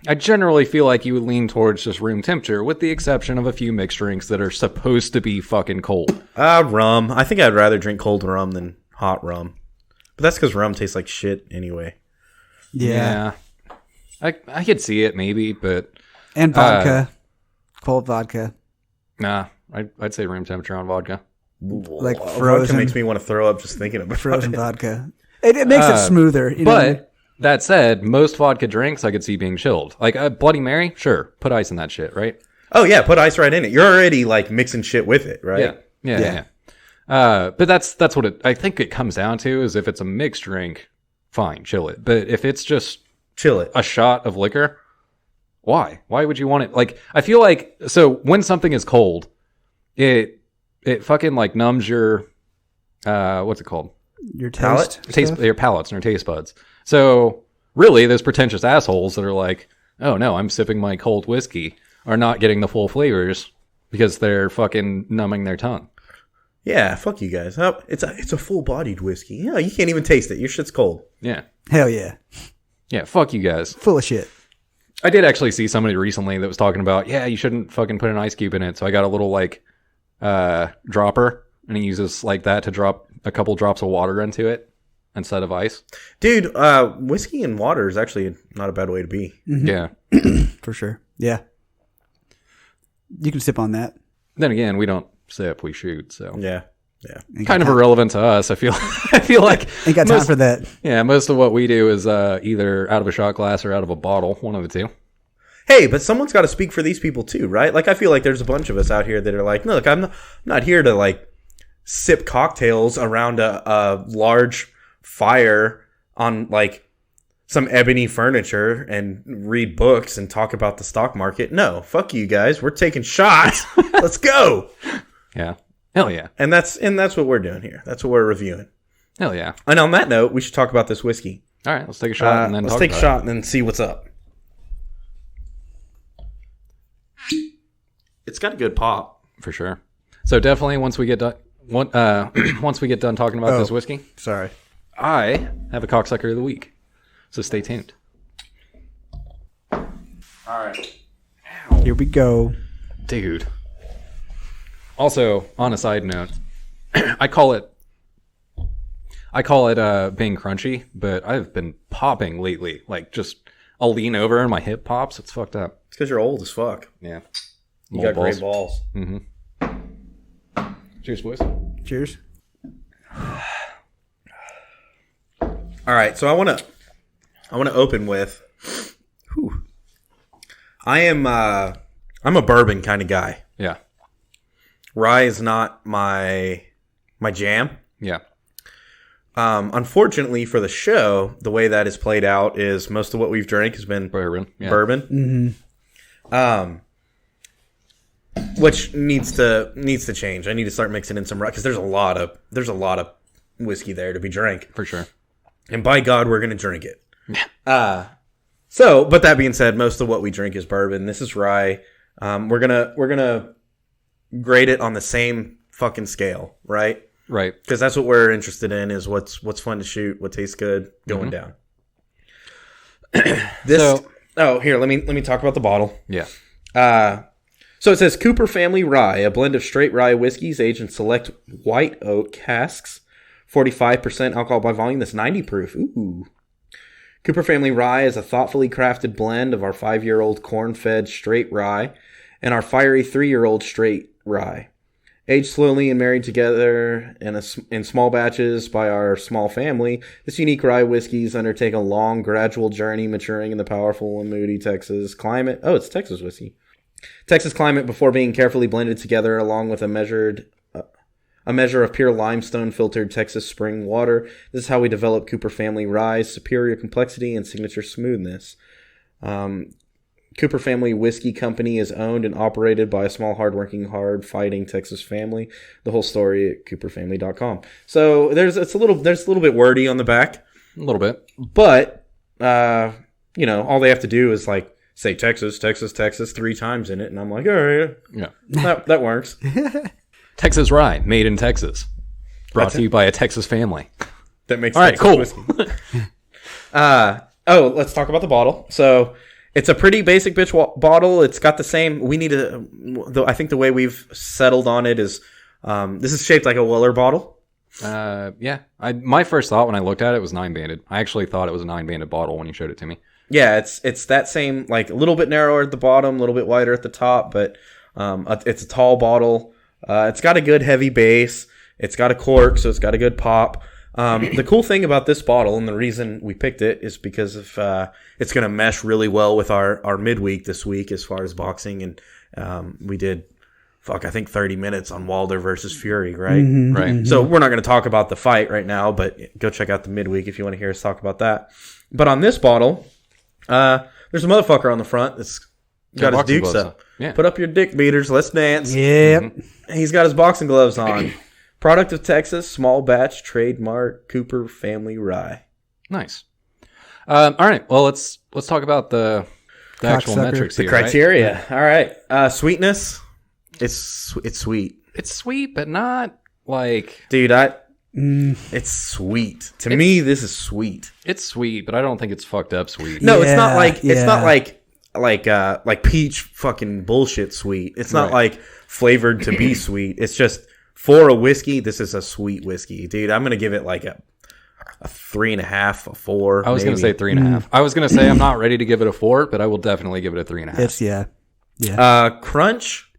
I generally feel like you would lean towards just room temperature, with the exception of a few mixed drinks that are supposed to be fucking cold. Rum. I think I'd rather drink cold rum than hot rum. But that's because rum tastes like shit anyway. Yeah. I could see it maybe, but... And vodka. Cold vodka. Nah, I'd say room temperature on vodka. Like Vodka frozen. makes me want to throw up just thinking about Frozen it. vodka. It makes it smoother. You know what I mean? That said, most vodka drinks I could see being chilled. Like a Bloody Mary, sure, put ice in that shit, right? Oh yeah, put ice right in it. You're already like mixing shit with it, right? Yeah. But that's what I think it comes down to, is if it's a mixed drink, fine, chill it. But if it's just chill it, a shot of liquor, why? Why would you want it? Like, I feel like, so when something is cold, it fucking like numbs your what's it called? Your taste your palates and your taste buds. So really, those pretentious assholes that are like, oh no, I'm sipping my cold whiskey, are not getting the full flavors because they're fucking numbing their tongue. Yeah, fuck you guys. Oh, it's a full-bodied whiskey. Yeah, you can't even taste it. Your shit's cold. Yeah. Hell yeah. Yeah, fuck you guys. Full of shit. I did actually see somebody recently that was talking about, yeah, you shouldn't fucking put an ice cube in it. So I got a little like dropper, and he uses like that to drop a couple drops of water into it instead of ice. Dude, whiskey and water is actually not a bad way to be. Mm-hmm. Yeah. For sure. Yeah. You can sip on that. Then again, we don't sip, we shoot, so. Yeah. Kind of irrelevant to us. I feel like ain't got time for that. Yeah, most of what we do is either out of a shot glass or out of a bottle, one of the two. Hey, but someone's got to speak for these people too, right? Like, I feel like there's a bunch of us out here that are like, look, I'm not here to like sip cocktails around a large fire on like some ebony furniture and read books and talk about the stock market. No, fuck you guys. We're taking shots. Let's go. Yeah. Hell yeah. And that's what we're doing here. That's what we're reviewing. Hell yeah. And on that note, we should talk about this whiskey. All right, let's take a shot and then let's take a shot and then see what's up. It's got a good pop. For sure. So definitely once we get done once we get done talking about this whiskey, Sorry. I have a cocksucker of the week. So stay tuned. All right. Here we go. Dude. Also, on a side note, I call it being crunchy, but I've been popping lately. Like, just I'll lean over and my hip pops. It's fucked up. It's because you're old as fuck. Yeah. You got great balls. Cheers, boys. Cheers. All right, so I want to open with. I'm a bourbon kind of guy. Yeah. Rye is not my jam. Yeah. Unfortunately for the show, the way that is played out is most of what we've drank has been Bourbon. Yeah. bourbon. Which needs to change. I need to start mixing in some rye because there's a lot of whiskey there to be drank. For sure. And by God, we're gonna drink it. But that being said, most of what we drink is bourbon. This is rye. We're gonna grade it on the same fucking scale, right? Right. Because that's what we're interested in is what's fun to shoot, what tastes good, going down. Here, let me talk about the bottle. Yeah. So it says Cooper Family Rye, a blend of straight rye whiskeys aged in select white oak casks, 45% alcohol by volume. That's 90 proof. Ooh. Cooper Family Rye is a thoughtfully crafted blend of our 5-year-old corn-fed straight rye and our fiery 3-year-old straight rye. Aged slowly and married together in small batches by our small family, this unique rye whiskeys undertake a long, gradual journey maturing in the powerful and moody Texas climate. Oh, it's Texas whiskey. Texas climate before being carefully blended together along with a measure of pure limestone filtered Texas spring water. This is how we develop Cooper Family Rye's superior complexity and signature smoothness. Cooper Family Whiskey Company is owned and operated by a small, hardworking, hard-fighting Texas family. The whole story at cooperfamily.com. So there's a little bit wordy on the back, A little bit. but all they have to do is like say Texas, Texas, Texas 3 times in it, and I'm like, all right, Yeah. that works. Texas Rye, made in Texas. Brought to you by a Texas family. That makes All right, Texas cool. whiskey. Let's talk about the bottle. So it's a pretty basic bitch bottle. It's got the same. I think the way we've settled on it is this is shaped like a Weller bottle. Yeah. My first thought when I looked at it was 9-banded. I actually thought it was a 9-banded bottle when you showed it to me. Yeah, it's that same, like a little bit narrower at the bottom, a little bit wider at the top, but it's a tall bottle. It's got a good heavy base. It's got a cork, so it's got a good pop. The cool thing about this bottle, and the reason we picked it, is because of it's going to mesh really well with our midweek this week as far as boxing, and we did, I think 30 minutes on Wilder versus Fury, right? Mm-hmm. Right. So we're not going to talk about the fight right now, but go check out the midweek if you want to hear us talk about that. But on this bottle, there's a motherfucker on the front that's got his boxing dukes gloves up. on. Yeah. Put up your dick beaters. Let's dance. Yep. He's got his boxing gloves on. Product of Texas, small batch, trademark, Cooper Family Rye. Nice. All right. Well, let's talk about the actual Cocksucker. metrics The here. criteria. All right. Sweetness. It's sweet. It's sweet, but not like... Dude, it's sweet. To me, this is sweet. It's sweet, but I don't think it's fucked up sweet. No, it's not Yeah, like peach fucking bullshit sweet. It's not Right. like flavored to be sweet. It's just for a whiskey, this is a sweet whiskey. Dude, I'm gonna give it like a 3.5, a 4. I was going to say 3.5. I was going to say I'm not ready to give it a 4, but I will definitely give it a 3.5. It's yeah. Crunch.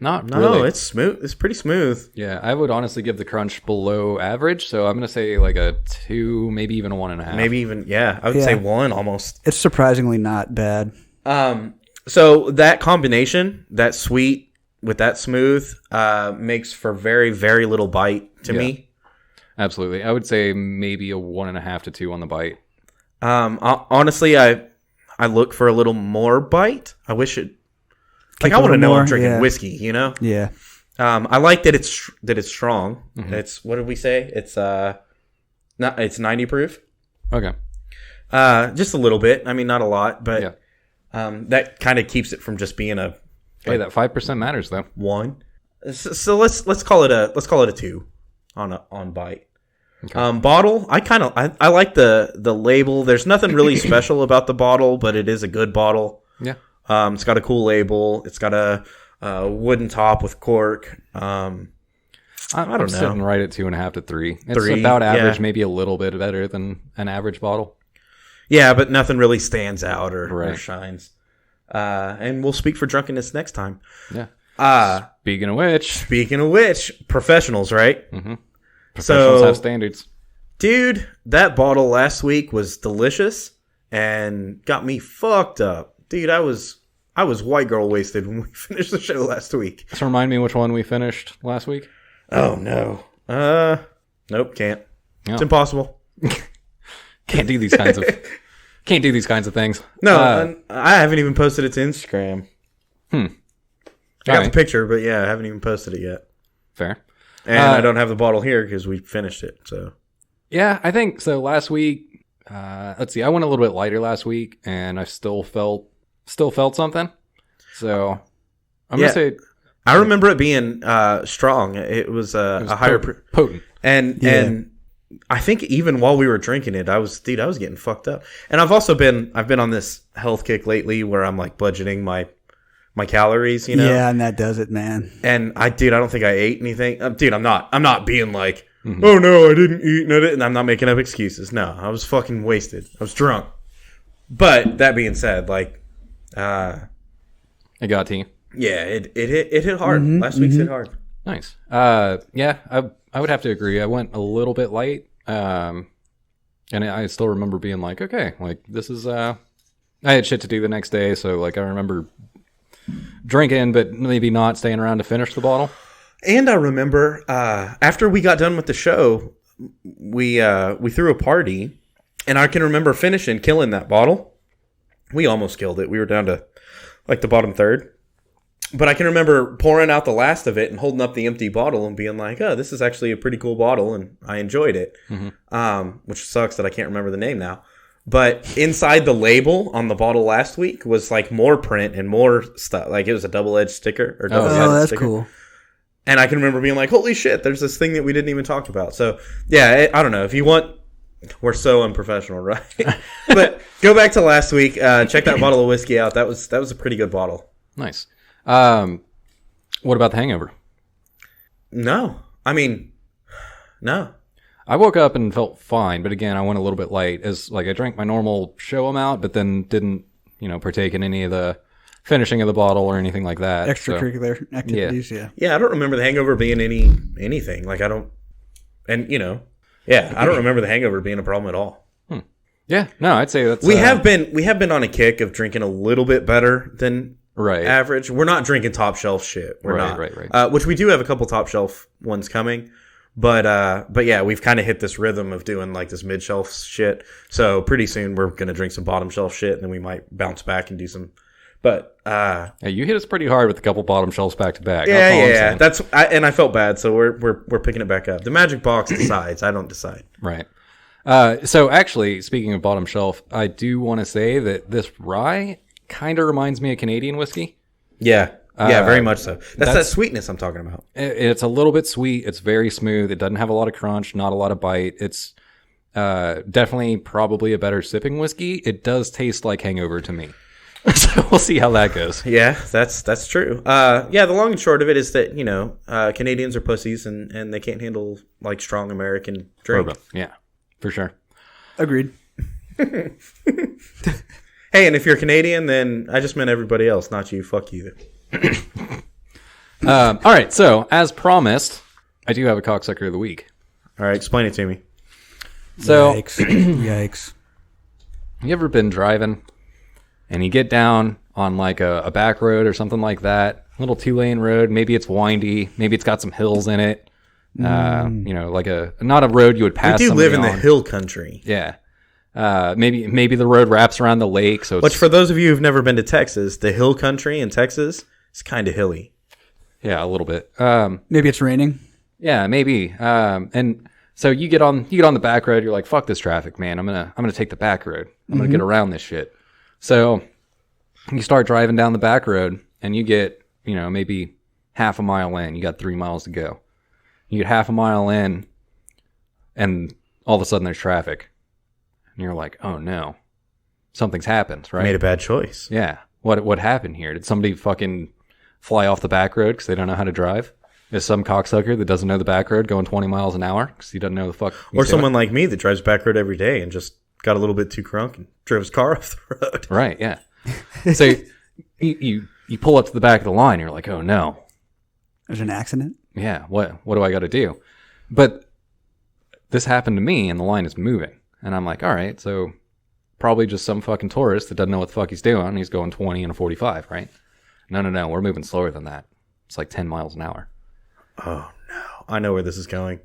Not No, really. it's smooth. It's pretty smooth. Yeah, I would honestly give the crunch below average, so I'm going to say like a 2, maybe even a 1.5. Maybe even I would say 1 almost. It's surprisingly not bad. So that combination, that sweet with that smooth, makes for very, very little bite to me. Absolutely. I would say maybe a 1.5 to 2 on the bite. Honestly, I look for a little more bite. I wish it. Like Kick I a want to little know I'm more, drinking yeah. whiskey, you know. Yeah. I like that it's strong. Mm-hmm. It's what did we say? It's it's 90 proof. Okay. Just a little bit. I mean, not a lot, but Yeah. that kind of keeps it from just being a Hey, that 5% matters though. 1. So let's call it a 2 on bite. Bottle, I like the label. There's nothing really special about the bottle, but it is a good bottle. Yeah. It's got a cool label. It's got a wooden top with cork. I'm know. sitting right at 2.5 to 3. It's 3, about average, yeah. maybe a little bit better than an average bottle. Yeah, but nothing really stands out or Right. shines. And we'll speak for drunkenness next time. Yeah. Speaking of which, professionals, right? Mm-hmm. Professionals have standards. Dude, that bottle last week was delicious and got me fucked up. Dude, I was white girl wasted when we finished the show last week. Just remind me which one we finished last week. Oh no. Nope, can't. No. It's impossible. Can't do these kinds of things. No, I haven't even posted it to Instagram. I got the picture, but yeah, I haven't even posted it yet. Fair. And I don't have the bottle here because we finished it. So yeah, I think so. Last week, let's see, I went a little bit lighter last week, and I still felt something. So I'm gonna say I remember it being strong. It was a higher potent, and I think even while we were drinking it, I was getting fucked up. And I've been on this health kick lately where I'm like budgeting my calories, you know? Yeah, and that does it, man. And I don't think I ate anything. Dude, I'm not being like, oh no, I didn't eat, and I'm not making up excuses. No, I was fucking wasted. I was drunk. But that being said, like, it got to you. Yeah, it hit hard. Last week's hit hard. Nice. Yeah, I would have to agree. I went a little bit light. And I still remember being like, okay, like this is, I had shit to do the next day. So like, I remember drinking, but maybe not staying around to finish the bottle. And I remember, after we got done with the show, we threw a party, and I can remember killing that bottle. We almost killed it. We were down to like the bottom third. But I can remember pouring out the last of it and holding up the empty bottle and being like, oh, this is actually a pretty cool bottle, and I enjoyed it. Which sucks that I can't remember the name now. But inside the label on the bottle last week was like more print and more stuff. Like it was a double-edged sticker. Or that's sticker. Cool. And I can remember being like, holy shit, there's this thing that we didn't even talk about. So, yeah, I don't know. If you want... We're so unprofessional, right? But go back to last week. Check that bottle of whiskey out. That was a pretty good bottle. Nice. What about the hangover? No. I mean, no. I woke up and felt fine, but again, I went a little bit light. As like I drank my normal show amount, but then didn't, partake in any of the finishing of the bottle or anything like that. Extracurricular activities, yeah. Yeah, I don't remember the hangover being anything. Like I don't, and I don't remember the hangover being a problem at all. Yeah, no, I'd say that's we have been on a kick of drinking a little bit better than average. We're not drinking top shelf shit. We're not. Right. Which we do have a couple top shelf ones coming. But yeah, we've kind of hit this rhythm of doing like this mid shelf shit. So pretty soon we're gonna drink some bottom shelf shit, and then we might bounce back and do some. But yeah, you hit us pretty hard with a couple bottom shelves back to back. Yeah. And I felt bad, so we're picking it back up. The magic box decides. I don't decide. Right. So actually, speaking of bottom shelf, I do want to say that this rye kind of reminds me of Canadian whiskey. Yeah. Yeah, very much so. That's that sweetness I'm talking about. It's a little bit sweet. It's very smooth. It doesn't have a lot of crunch, not a lot of bite. It's definitely probably a better sipping whiskey. It does taste like hangover to me. So we'll see how that goes. Yeah, that's true. Yeah, the long and short of it is that, Canadians are pussies and they can't handle like strong American drink. Bourbon. Yeah, for sure. Agreed. Hey, and if you're Canadian, then I just meant everybody else, not you. Fuck you. All right, so as promised, I do have a cocksucker of the week. All right, explain it to me. So, Yikes. You ever been driving and you get down on like a back road or something like that, little 2-lane road, maybe it's windy, maybe it's got some hills in it, like not a road you would pass. We do live in on. the hill country. Yeah. Maybe the road wraps around the lake. So which for those of you who've never been to Texas, the hill country in Texas is kind of hilly. Yeah, a little bit. Maybe it's raining. Yeah, maybe. And so you get on the back road. You're like, fuck this traffic, man. I'm gonna take the back road. I'm gonna get around this shit. So you start driving down the back road, and you get maybe half a mile in. You got 3 miles to go. You get half a mile in, and all of a sudden there's traffic. And you're like, oh no, something's happened, right? Made a bad choice. Yeah. What happened here? Did somebody fucking fly off the back road because they don't know how to drive? Is some cocksucker that doesn't know the back road going 20 miles an hour because he doesn't know the fuck? Or someone like me that drives back road every day and just got a little bit too crunk and drove his car off the road. Right, yeah. So you pull up to the back of the line, you're like, oh no. There's an accident? Yeah, what do I got to do? But this happened to me and the line is moving. And I'm like, all right, so probably just some fucking tourist that doesn't know what the fuck he's doing. He's going 20 and a 45, right? No, we're moving slower than that. It's like 10 miles an hour. Oh no, I know where this is going.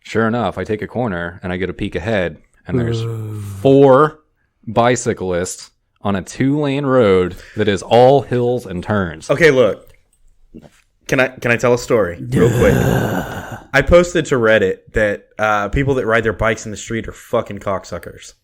Sure enough, I take a corner and I get a peek ahead, and there's 4 bicyclists on a 2-lane road that is all hills and turns. Okay, look. Can I tell a story real quick? I posted to Reddit that people that ride their bikes in the street are fucking cocksuckers.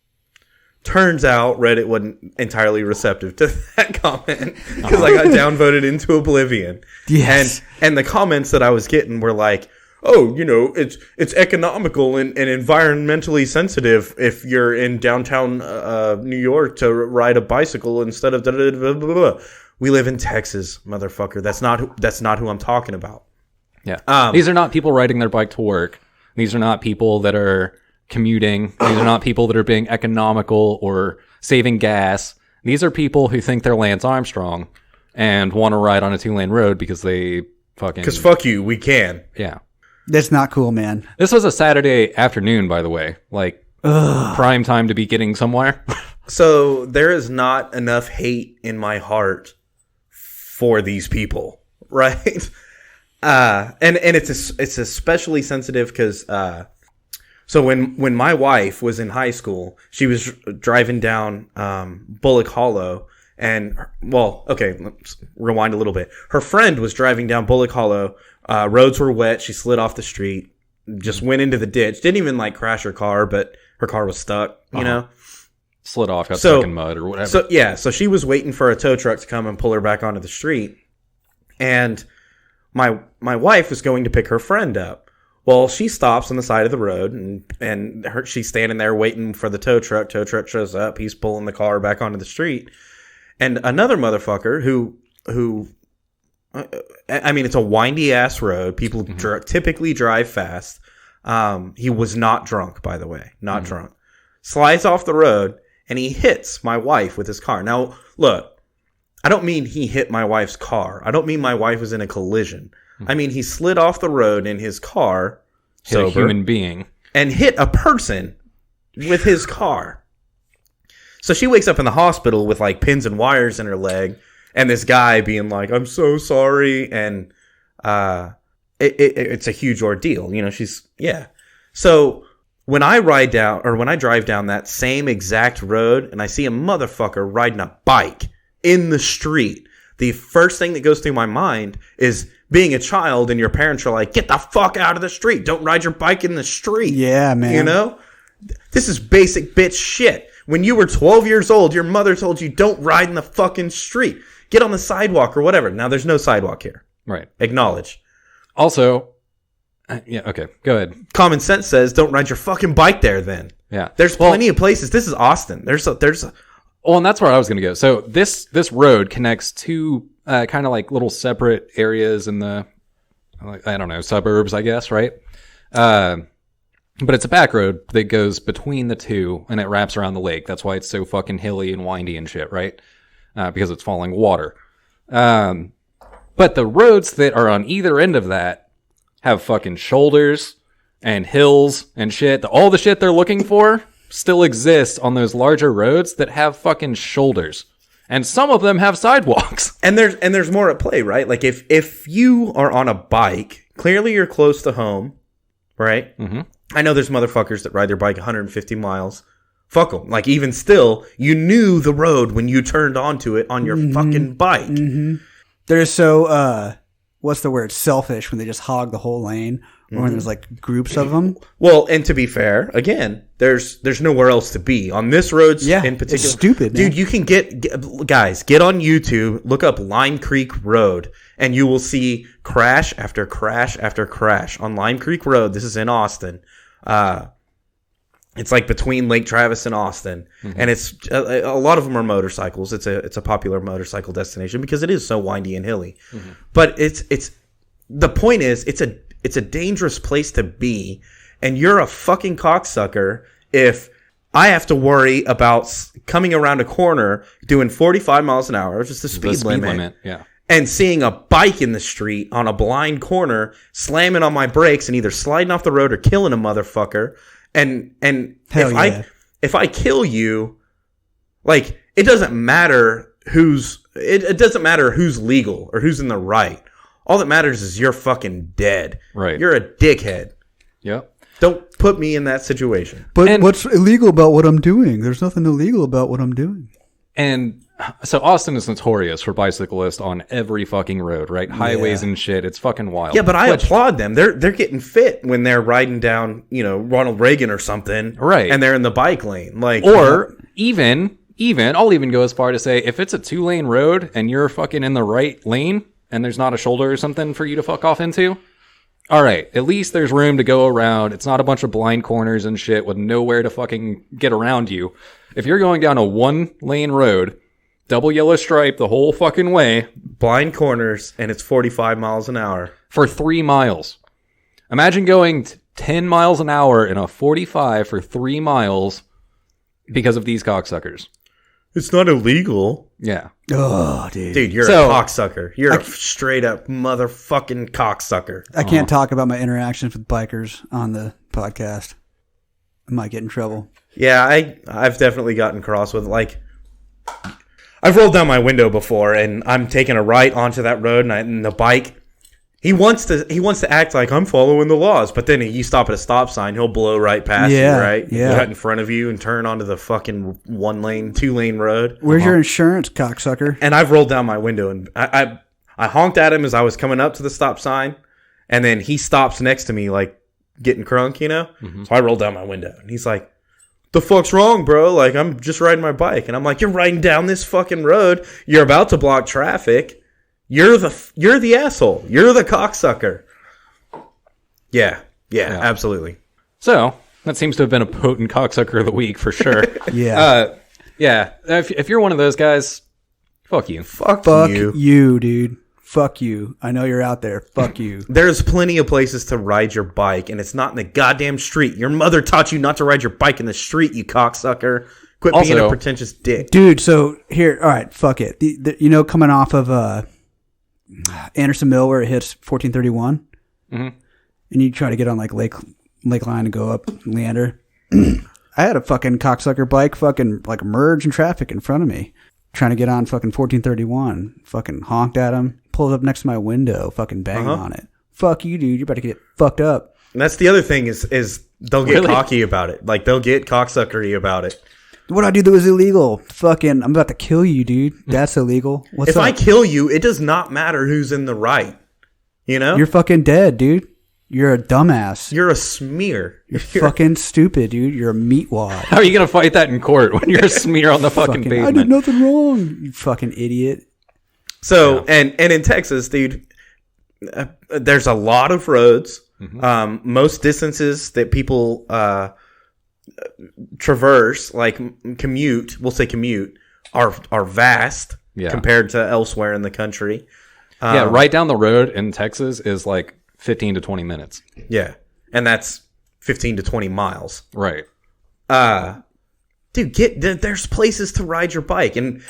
Turns out Reddit wasn't entirely receptive to that comment because I got downvoted into oblivion. Yes. And the comments that I was getting were like, oh, it's economical and environmentally sensitive if you're in downtown New York to ride a bicycle instead of blah, blah, blah, blah. We live in Texas, motherfucker. That's not who I'm talking about. Yeah. These are not people riding their bike to work. These are not people that are commuting. These are not people that are being economical or saving gas. These are people who think they're Lance Armstrong and want to ride on a 2-lane road because they fucking... Because fuck you, we can. Yeah. That's not cool, man. This was a Saturday afternoon, by the way. Like, prime time to be getting somewhere. So there is not enough hate in my heart for these people, right? And it's especially sensitive because... So when my wife was in high school, she was driving down Bullock Hollow, and let's rewind a little bit. Her friend was driving down Bullock Hollow. Roads were wet. She slid off the street, just went into the ditch. Didn't even like crash her car, but her car was stuck. You know, slid off, got stuck in mud or whatever. So she was waiting for a tow truck to come and pull her back onto the street, and my wife was going to pick her friend up. Well, she stops on the side of the road, and she's standing there waiting for the tow truck. Tow truck shows up. He's pulling the car back onto the street. And another motherfucker who I mean, it's a windy-ass road. People typically drive fast. He was not drunk, by the way. Not drunk. Slides off the road, and he hits my wife with his car. Now, look, I don't mean he hit my wife's car. I don't mean my wife was in a collision. I mean, he slid off the road in his car, hit a human being, and hit a person with his car. So she wakes up in the hospital with like pins and wires in her leg, and this guy being like, "I'm so sorry," and it's a huge ordeal. So when I drive down that same exact road, and I see a motherfucker riding a bike in the street, the first thing that goes through my mind is, being a child and your parents are like, get the fuck out of the street. Don't ride your bike in the street. Yeah, man. This is basic bitch shit. When you were 12 years old, your mother told you don't ride in the fucking street. Get on the sidewalk or whatever. Now, there's no sidewalk here. Right. Acknowledge. Also, yeah, okay, go ahead. Common sense says don't ride your fucking bike there then. Yeah. There's plenty of places. This is Austin. There's Well, and that's where I was going to go. So this road connects two kind of like little separate areas in the, I don't know, suburbs, I guess, right? But it's a back road that goes between the two, and it wraps around the lake. That's why it's so fucking hilly and windy and shit, right? Because it's falling water. But the roads that are on either end of that have fucking shoulders and hills and shit. All the shit they're looking for still exists on those larger roads that have fucking shoulders. And some of them have sidewalks. And there's more at play, right? Like if you are on a bike, clearly you're close to home, right? Mm-hmm. I know there's motherfuckers that ride their bike 150 miles. Fuck them. Like, even still, you knew the road when you turned onto it on your fucking bike. Mm-hmm. They're so, what's the word? Selfish when they just hog the whole lane. Or when there's like groups of them. Well, and to be fair, again, there's nowhere else to be on this road in particular. It's stupid, dude. Man. You can get on YouTube, look up Lime Creek Road, and you will see crash after crash after crash on Lime Creek Road. This is in Austin. It's like between Lake Travis and Austin, and it's a lot of them are motorcycles. It's a popular motorcycle destination because it is so windy and hilly. But it's the point is it's a dangerous place to be, and you're a fucking cocksucker if I have to worry about coming around a corner doing 45 miles an hour, which is the speed limit. Yeah. And seeing a bike in the street on a blind corner, slamming on my brakes and either sliding off the road or killing a motherfucker. And if I kill you, like, it doesn't matter it doesn't matter who's legal or who's in the right. All that matters is you're fucking dead. Right. You're a dickhead. Yep. Don't put me in that situation. But what's illegal about what I'm doing? There's nothing illegal about what I'm doing. And so Austin is notorious for bicyclists on every fucking road, right? Highways and shit. It's fucking wild. Yeah, but I applaud them. They're getting fit when they're riding down, Ronald Reagan or something. Right. And they're in the bike lane. Or even, I'll even go as far to say, if it's a 2-lane road and you're fucking in the right lane and there's not a shoulder or something for you to fuck off into, all right, at least there's room to go around. It's not a bunch of blind corners and shit with nowhere to fucking get around you. If you're going down a 1-lane road, double yellow stripe the whole fucking way, blind corners, and it's 45 miles an hour. For 3 miles. Imagine going 10 miles an hour in a 45 for 3 miles because of these cocksuckers. It's not illegal. Yeah. Oh, dude. Dude, you're a cocksucker. You're a straight up motherfucking cocksucker. I can't talk about my interactions with bikers on the podcast. I might get in trouble. Yeah, I've definitely gotten cross with, like, I've rolled down my window before, and I'm taking a right onto that road, and the bike, he wants to act like I'm following the laws, but then you stop at a stop sign, he'll blow right past you, right? Yeah. Cut in front of you and turn onto the fucking 1-lane, 2-lane road. Where's your insurance, cocksucker? And I've rolled down my window, and I honked at him as I was coming up to the stop sign, and then he stops next to me, like, getting crunk, So I rolled down my window, and he's like, "The fuck's wrong, bro? Like, I'm just riding my bike." And I'm like, "You're riding down this fucking road. You're about to block traffic. You're the asshole. You're the cocksucker." Yeah, absolutely. So that seems to have been a potent cocksucker of the week for sure. Yeah. Yeah. If you're one of those guys, fuck you. Fuck you, dude. Fuck you. I know you're out there. Fuck you. There's plenty of places to ride your bike, and it's not in the goddamn street. Your mother taught you not to ride your bike in the street, you cocksucker. Quit being a pretentious dick. Dude, so here, all right, fuck it. Coming off of Anderson Mill where it hits 1431, and you try to get on like Lakeline and go up Leander. I had a fucking cocksucker bike fucking like merge in traffic in front of me, trying to get on fucking 1431. Fucking honked at him, pulled up next to my window, fucking banged on it. Fuck you, dude. You're about to get fucked up. And that's the other thing is they'll get cocky about it. Like, they'll get cocksuckery about it. What I do that was illegal. Fucking, I'm about to kill you, dude. That's illegal. What's if up? I kill you, it does not matter who's in the right. You're fucking dead, dude. You're a dumbass. You're a smear. You're fucking stupid, dude. You're a meatwad. How are you going to fight that in court when you're a smear on the fucking pavement? I did nothing wrong, you fucking idiot. So, and in Texas, dude, there's a lot of roads. Most distances that people traverse, like commute, are vast compared to elsewhere in the country. Right down the road in Texas is like 15 to 20 minutes. Yeah, and that's 15 to 20 miles. Right. Dude, there's places to ride your bike, and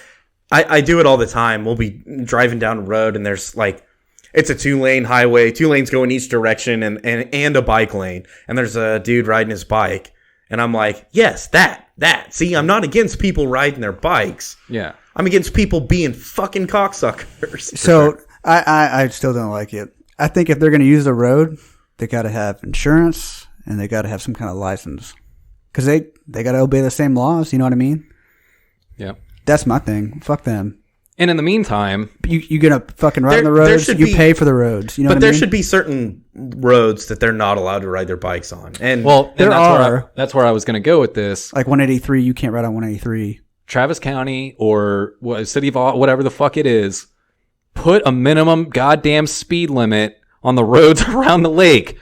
I do it all the time. We'll be driving down a road, and there's like, it's a 2-lane highway, 2 lanes go in each direction, and a bike lane, and there's a dude riding his bike, and I'm like, yes, that. See, I'm not against people riding their bikes. Yeah. I'm against people being fucking cocksuckers. So sure. I still don't like it. I think if they're going to use the road, they got to have insurance and they got to have some kind of license because they got to obey the same laws. You know what I mean? Yeah. That's my thing. Fuck them. And in the meantime, you gonna fucking ride on the roads. You pay for the roads. You know, but there should be certain roads that they're not allowed to ride their bikes on. And that's where I was going to go with this. Like 183, you can't ride on 183. Travis County or City of whatever the fuck it is, put a minimum goddamn speed limit on the roads around the lake.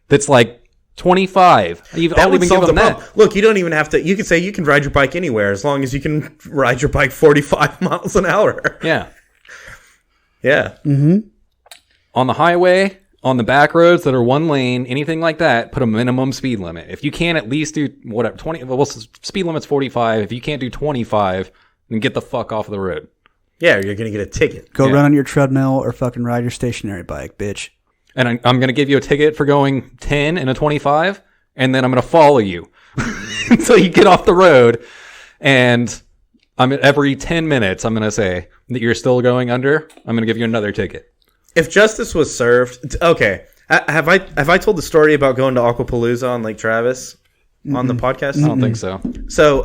That's like 25. You've That already would been solve the given problem. that. Look, you don't even have to. You can say you can ride your bike anywhere as long as you can ride your bike 45 miles an hour. Yeah. Yeah. On the highway, on the back roads that are one lane, anything like that, put a minimum speed limit. If you can't at least do whatever 20, well, speed limit's 45. If you can't do 25, then get the fuck off the road. Yeah, you're gonna get a ticket. Go run on your treadmill or fucking ride your stationary bike, bitch. And I'm going to give you a ticket for going 10 and a 25, and then I'm going to follow you until you get off the road. And every 10 minutes, I'm going to say that you're still going under. I'm going to give you another ticket. If justice was served, okay. Have I told the story about going to Aquapalooza on Lake Travis on the podcast? I don't think so. So,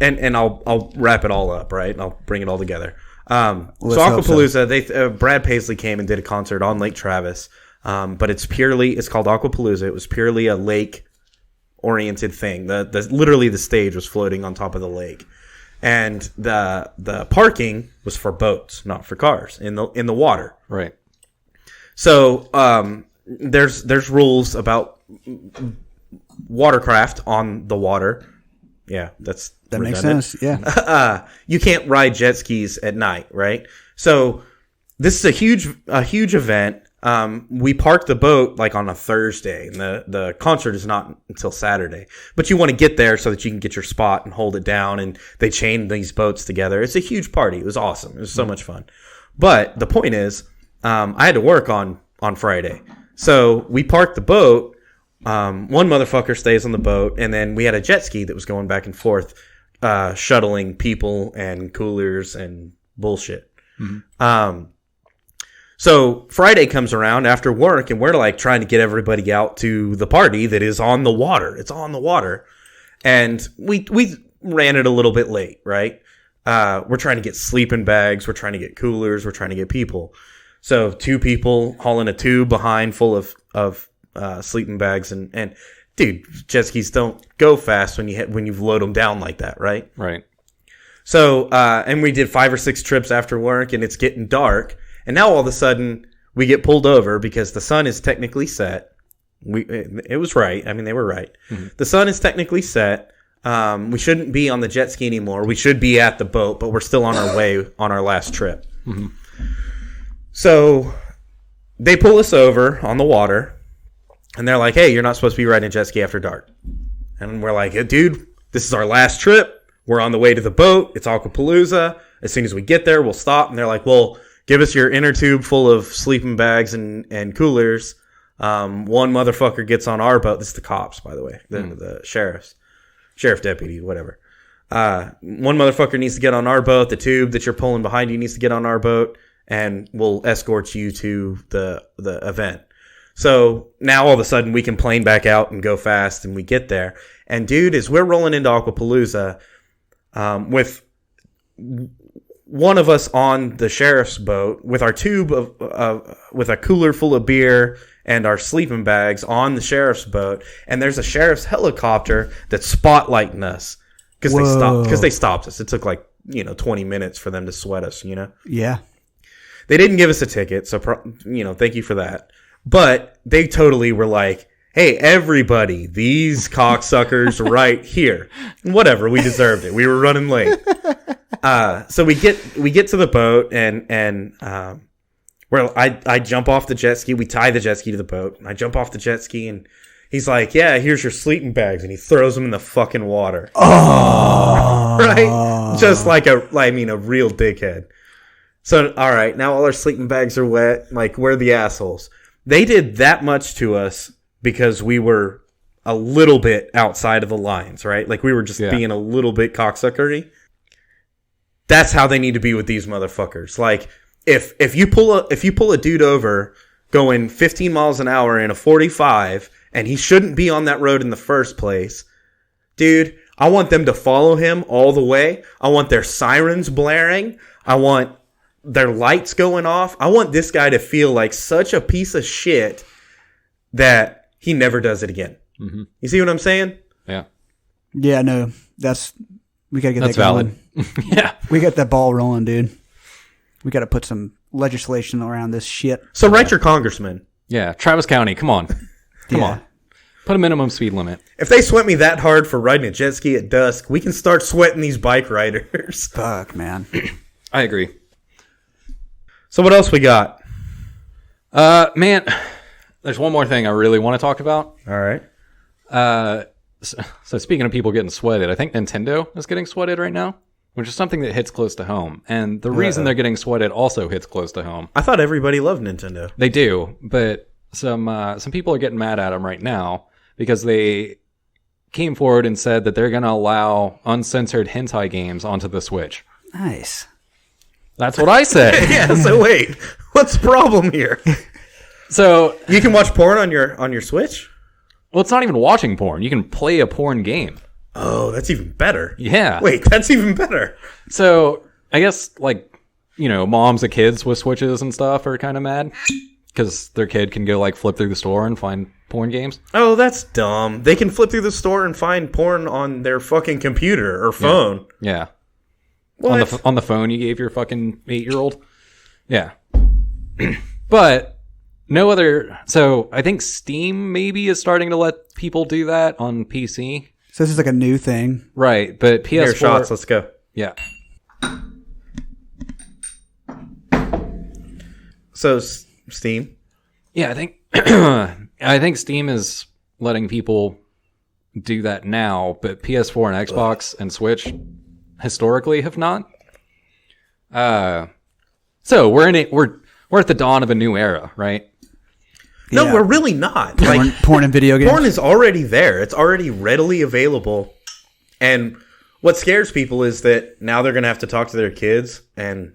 and I'll wrap it all up, right? I'll bring it all together. So Aquapalooza, Brad Paisley came and did a concert on Lake Travis, but it's called Aquapalooza. It was purely a lake oriented thing. Literally the stage was floating on top of the lake, and the parking was for boats, not for cars in the water. Right. So there's rules about watercraft on the water. Yeah, that makes sense. Yeah. You can't ride jet skis at night, right? So this is a huge event. We parked the boat like on a Thursday, and the concert is not until Saturday. But you want to get there so that you can get your spot and hold it down. And they chain these boats together. It's a huge party. It was awesome. It was so much fun. But the point is, I had to work on Friday, so we parked the boat. One motherfucker stays on the boat, and then we had a jet ski that was going back and forth, shuttling people and coolers and bullshit. So Friday comes around after work, and we're like trying to get everybody out to the party that is on the water. It's on the water, and we ran it a little bit late, right? We're trying to get sleeping bags, we're trying to get coolers, we're trying to get people. So 2 people hauling a tube behind full of sleeping bags, and dude, jet skis don't go fast when you load them down like that, right? Right. So and we did 5 or 6 trips after work, and it's getting dark, and now all of a sudden we get pulled over because the sun is technically set. It was right. I mean, they were right. The sun is technically set. We shouldn't be on the jet ski anymore. We should be at the boat, but we're still on our way on our last trip. So they pull us over on the water, and they're like, hey, you're not supposed to be riding a jet ski after dark. And we're like, hey, dude, this is our last trip. We're on the way to the boat. It's Aquapalooza. As soon as we get there, we'll stop. And they're like, well, give us your inner tube full of sleeping bags and coolers. One motherfucker gets on our boat. This is the cops, by the way, the sheriff deputy, whatever. One motherfucker needs to get on our boat. The tube that you're pulling behind you needs to get on our boat, and we'll escort you to the event. So now all of a sudden we can plane back out and go fast, and we get there. And dude, as we're rolling into Aquapalooza, with one of us on the sheriff's boat with our tube with a cooler full of beer and our sleeping bags on the sheriff's boat, and there's a sheriff's helicopter that's spotlighting us because they stopped us. It took like 20 minutes for them to sweat us. Yeah. They didn't give us a ticket, so thank you for that. But they totally were like, hey, everybody, these cocksuckers right here. Whatever, we deserved it. We were running late. So we get to the boat, and I jump off the jet ski. We tie the jet ski to the boat, and I jump off the jet ski, and he's like, yeah, here's your sleeping bags, and he throws them in the fucking water. Oh, right? Just like a real dickhead. So, all right, now all our sleeping bags are wet. Like, we're the assholes. They did that much to us because we were a little bit outside of the lines, right? Like, we were just being a little bit cocksuckery. That's how they need to be with these motherfuckers. Like, if you pull a dude over going 15 miles an hour in a 45, and he shouldn't be on that road in the first place, dude, I want them to follow him all the way. I want their sirens blaring. I want their lights going off. I want this guy to feel like such a piece of shit that he never does it again. Mm-hmm. You see what I'm saying? Yeah. Yeah, no, we gotta get that going. Valid. Yeah. We got that ball rolling, dude. We gotta put some legislation around this shit. So write your congressman. Yeah. Travis County. Come on. Come on. Put a minimum speed limit. If they sweat me that hard for riding a jet ski at dusk, we can start sweating these bike riders. Fuck, man. I agree. So what else we got? Man, there's one more thing I really want to talk about. All right. So speaking of people getting sweated, I think Nintendo is getting sweated right now, which is something that hits close to home. And the reason they're getting sweated also hits close to home. I thought everybody loved Nintendo. They do, but some people are getting mad at them right now because they came forward and said that they're going to allow uncensored hentai games onto the Switch. Nice. That's what I said. Yeah, so wait. What's the problem here? So You can watch porn on your Switch? well, it's not even watching porn. You can play a porn game. Oh, that's even better. Yeah. Wait, that's even better. So I guess, like, you know, moms of kids with Switches and stuff are kind of mad because their kid can go, like, flip through the store and find porn games. Oh, that's dumb. They can flip through the store and find porn on their fucking computer or phone. Yeah. What? On the phone you gave your fucking 8-year-old. Yeah. But no other. So I think Steam maybe is starting to let people do that on PC. So this is like a new thing. Right. But PS4. Here, shots. Let's go. Yeah. So, Steam? Yeah, I think I think Steam is letting people do that now, but PS4 and Xbox and Switch historically have not. So we're at the dawn of a new era, right? No, Yeah. we're really not. Porn and video games. Porn is already there. It's already readily available. And what scares people is that now they're going to have to talk to their kids and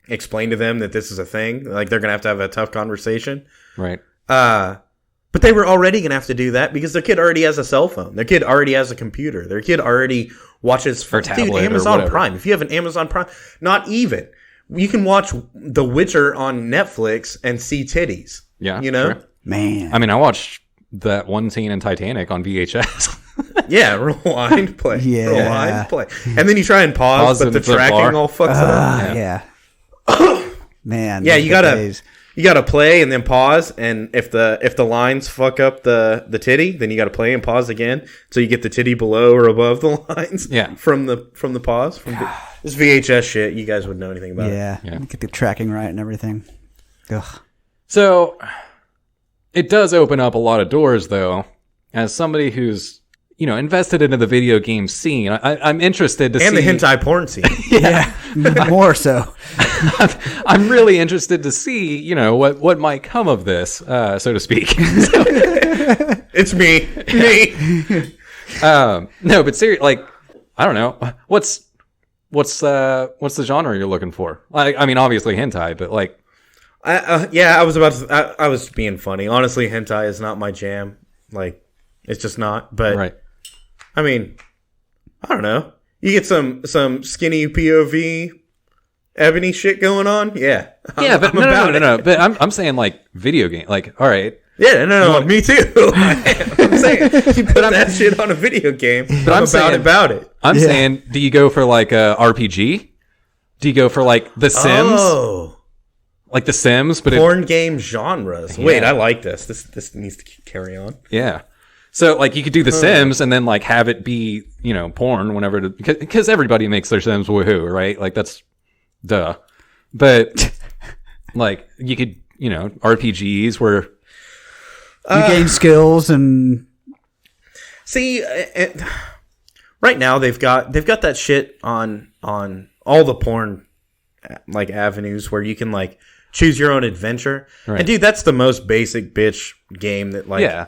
explain to them that this is a thing. Like, they're going to have a tough conversation. Right. But they were already going to have to do that because their kid already has a cell phone. Their kid already has a computer. Their kid already watches Or tablet or Amazon whatever. Prime. If you have an Amazon Prime, not even. You can watch The Witcher on Netflix and see titties. Yeah. You know? sure. Man. I mean, I watched that one scene in Titanic on VHS. Yeah, rewind, play. Yeah. Rewind, play. And then you try and pause, but and the flip tracking bar. all fucks up. Yeah. Man. Yeah, those you good gotta days. play and then pause, and if the lines fuck up the titty, then you gotta play and pause again, so you get the titty below or above the lines. Yeah. from the pause. This VHS shit, you guys wouldn't know anything about it. Yeah. Get the tracking right and everything. Ugh. So it does open up a lot of doors, though. As somebody who's, you know, invested into the video game scene, I'm interested to see. And the hentai porn scene. Yeah. More so. I'm really interested to see, you know, what might come of this, so to speak. It's me. No, but seriously, like, I don't know, what's the genre you're looking for? Like, I mean, obviously hentai, but like, I was being funny. Honestly, hentai is not my jam. Like, it's just not. But right? I mean, I don't know. You get some skinny POV ebony shit going on. Yeah. Yeah, but I'm about it. no. But I'm saying like video game. Like, all right, Yeah, no, me too. I'm saying you put that shit on a video game. But I'm about it. I'm saying, do you go for like a RPG? Do you go for like The Sims? Oh, Like The Sims, but porn game genres. Wait, I like this. This needs to carry on. yeah. So like you could do The Sims and then like have it be, you know, porn whenever, because everybody makes their Sims woohoo, right? Like that's duh. But like you could, you know, RPGs where You gain skills and See, right now they've got that shit on all the porn like avenues where you can like choose your own adventure. Right. And dude, that's the most basic bitch game that like yeah.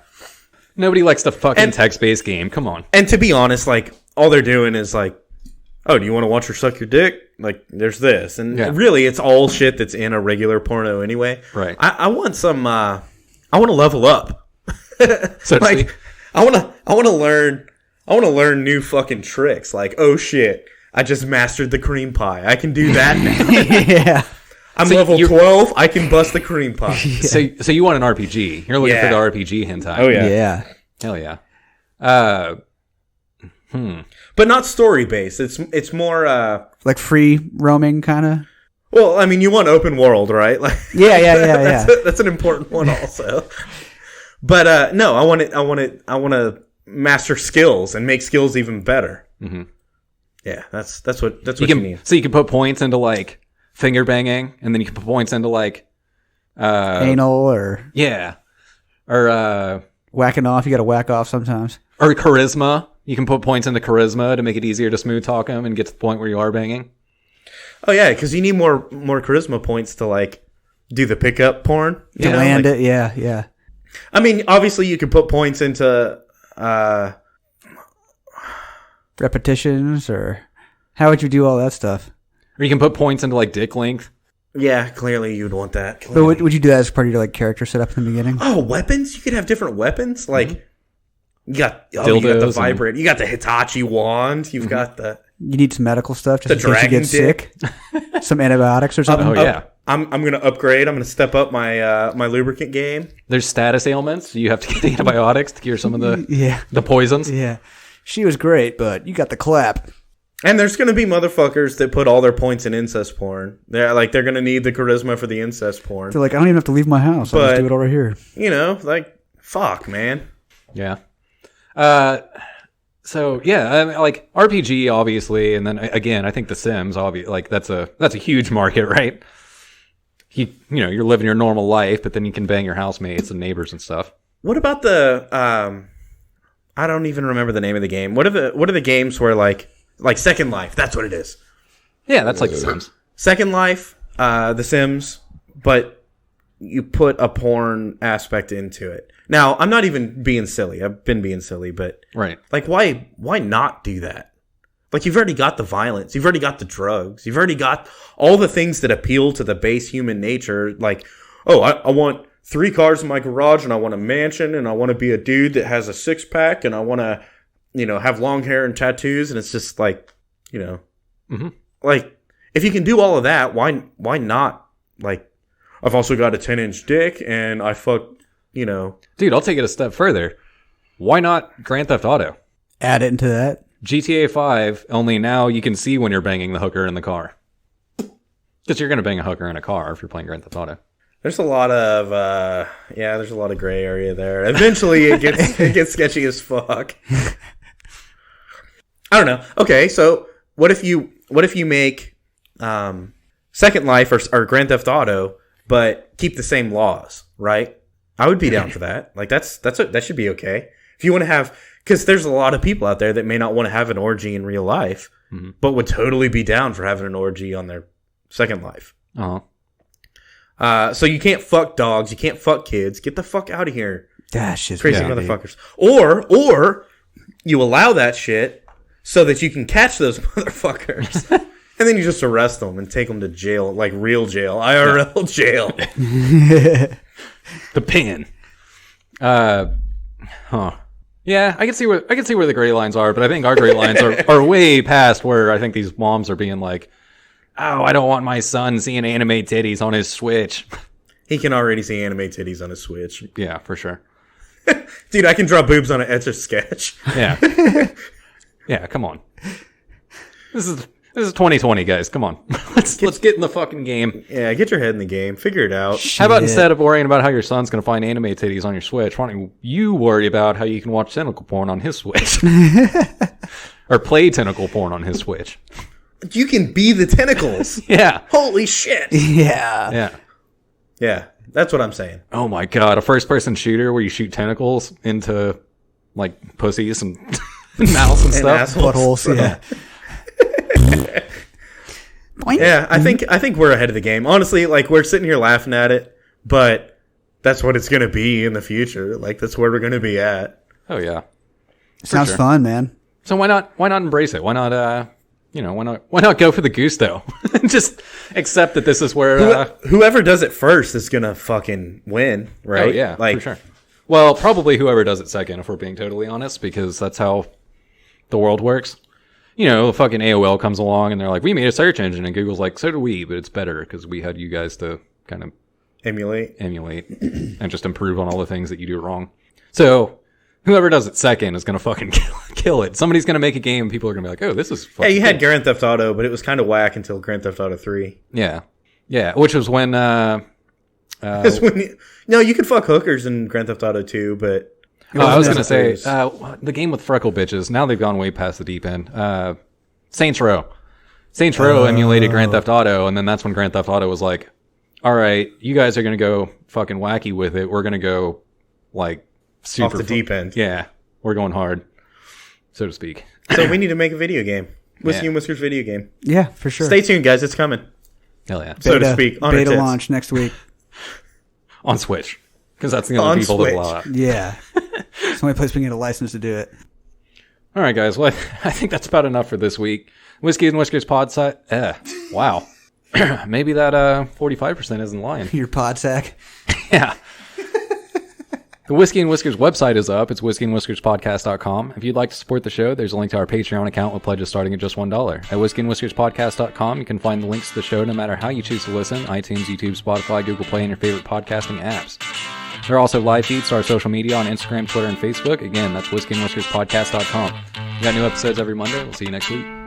Nobody likes the fucking And- text-based game. Come on. And to be honest, like all they're doing is like, oh, do you want to watch her suck your dick? Like, there's this, and Yeah. really, it's all shit that's in a regular porno anyway. Right. I want some. I want to level up. So to Like, speak. I want to learn new fucking tricks. Like, oh shit, I just mastered the cream pie. I can do that now. yeah. I'm So level you're- 12. I can bust the cream pie. So you want an RPG? You're looking Yeah. for the RPG hentai? Oh yeah. Yeah. Hell yeah. But not story based. It's more. Like free roaming kind of. Well, I mean, you want open world, right? Like, Yeah. that's an important one also. But no, I want to master skills and make skills even better. Mm-hmm. Yeah, that's what you need. So you can put points into like finger banging, and then you can put points into like anal or whacking off. You got to whack off sometimes. Or charisma. You can put points into charisma to make it easier to smooth talk them and get to the point where you are banging. Oh yeah, because you need more charisma points to like do the pickup porn. To land it, yeah. I mean, obviously you could put points into repetitions, or how would you do all that stuff? Or you can put points into like dick length. Yeah, clearly you'd want that. But would you do that as part of your like character setup in the beginning? Oh, weapons? You could have different weapons. Like you got the vibrator, you got the Hitachi wand, you've got the. You need some medical stuff just in case you get sick. Some antibiotics or something. I'm gonna upgrade. I'm gonna step up my my lubricant game. There's status ailments. You have to get the antibiotics to cure some of the poisons. Yeah, she was great, but you got the clap. And there's gonna be motherfuckers that put all their points in incest porn. They're gonna need the charisma for the incest porn. They're like, I don't even have to leave my house. I'll just do it over here. You know, like fuck, man. Yeah. So yeah, I mean, like RPG obviously, and then again, I think The Sims like that's a huge market, right? You're living your normal life, but then you can bang your housemates and neighbors and stuff. What about the I don't even remember the name of the game. What are the games where like Second Life? That's what it is. Yeah, that's like The Sims. Second Life, The Sims, but you put a porn aspect into it. Now, I'm not even being silly. I've been being silly, but right. Like, why not do that? Like, you've already got the violence. You've already got the drugs. You've already got all the things that appeal to the base human nature. Like, oh, I want 3 cars in my garage, and I want a mansion, and I want to be a dude that has a 6-pack, and I want to, have long hair and tattoos. And it's just like, like, if you can do all of that, why not? Like, I've also got a 10-inch dick, and I fuck, Dude, I'll take it a step further. Why not Grand Theft Auto? Add it into that. GTA 5, only now you can see when you're banging the hooker in the car. Because you're going to bang a hooker in a car if you're playing Grand Theft Auto. There's a lot of, there's a lot of gray area there. Eventually it gets sketchy as fuck. I don't know. Okay, so what if you make Second Life or Grand Theft Auto, but keep the same laws, right? I would be down for that. Like that should be okay. If you want to have, because there's a lot of people out there that may not want to have an orgy in real life, but would totally be down for having an orgy on their Second Life. So you can't fuck dogs, you can't fuck kids. Get the fuck out of here. That's just crazy motherfuckers. Or you allow that shit so that you can catch those motherfuckers. And then you just arrest them and take them to jail, like real jail, IRL jail. The pin. Yeah, I can see where the gray lines are, but I think our gray lines are way past where I think these moms are being like, oh, I don't want my son seeing anime titties on his Switch. He can already see anime titties on his Switch. Yeah, for sure. Dude, I can draw boobs on an Etch-a-Sketch. Yeah. Yeah, come on. This is 2020, guys. Come on. Let's get in the fucking game. Yeah, get your head in the game. Figure it out. How about instead of worrying about how your son's going to find anime titties on your Switch, why don't you worry about how you can watch tentacle porn on his Switch? Or play tentacle porn on his Switch. You can be the tentacles. Yeah. Holy shit. Yeah. Yeah. Yeah, that's what I'm saying. Oh my god, a first-person shooter where you shoot tentacles into, like, pussies and mouths and stuff. Buttholes, yeah. Yeah, I think we're ahead of the game. Honestly, like, we're sitting here laughing at it, but that's what it's going to be in the future. Like, that's where we're going to be at. Oh yeah. Sounds fun, man. So why not embrace it? Why not why not go for the gusto? Just accept that this is where whoever does it first is going to fucking win, right? Oh yeah, like, for sure. Well, probably whoever does it second, if we're being totally honest, because that's how the world works. Fucking AOL comes along and they're like, we made a search engine, and Google's like, so do we, but it's better because we had you guys to kind of emulate and just improve on all the things that you do wrong. So whoever does it second is going to fucking kill it. Somebody's going to make a game and people are going to be like, oh, this is fucking you had Grand Theft Auto, but it was kind of whack until Grand Theft Auto 3. Yeah. Yeah, which was when No, you could fuck hookers in Grand Theft Auto 2, but I was going to say, necessary. the game with freckle bitches, now they've gone way past the deep end. Saints Row. Saints Row emulated Grand Theft Auto, and then that's when Grand Theft Auto was like, all right, you guys are going to go fucking wacky with it. We're going to go, like, super... Off the deep end. Yeah, we're going hard, so to speak. So we need to make a video game. Whiskey and Whiskers video game. Yeah, for sure. Stay tuned, guys. It's coming. Hell yeah. So to speak. On beta our tits. launch next week. On Switch. Because that's the only people that allow it. Yeah. It's the only place we can get a license to do it. All right, guys. Well, I think that's about enough for this week. Whiskey and Whiskers pod site. Wow. Maybe that 45% isn't lying. Your pod sack. Yeah. The Whiskey and Whiskers website is up. It's whiskeyandwhiskerspodcast.com. If you'd like to support the show, there's a link to our Patreon account with pledges starting at just $1. At whiskeyandwhiskerspodcast.com, you can find the links to the show no matter how you choose to listen: iTunes, YouTube, Spotify, Google Play, and your favorite podcasting apps. There are also live feeds to our social media on Instagram, Twitter, and Facebook. Again, that's whiskeyandwhiskerspodcast.com. We got new episodes every Monday. We'll see you next week.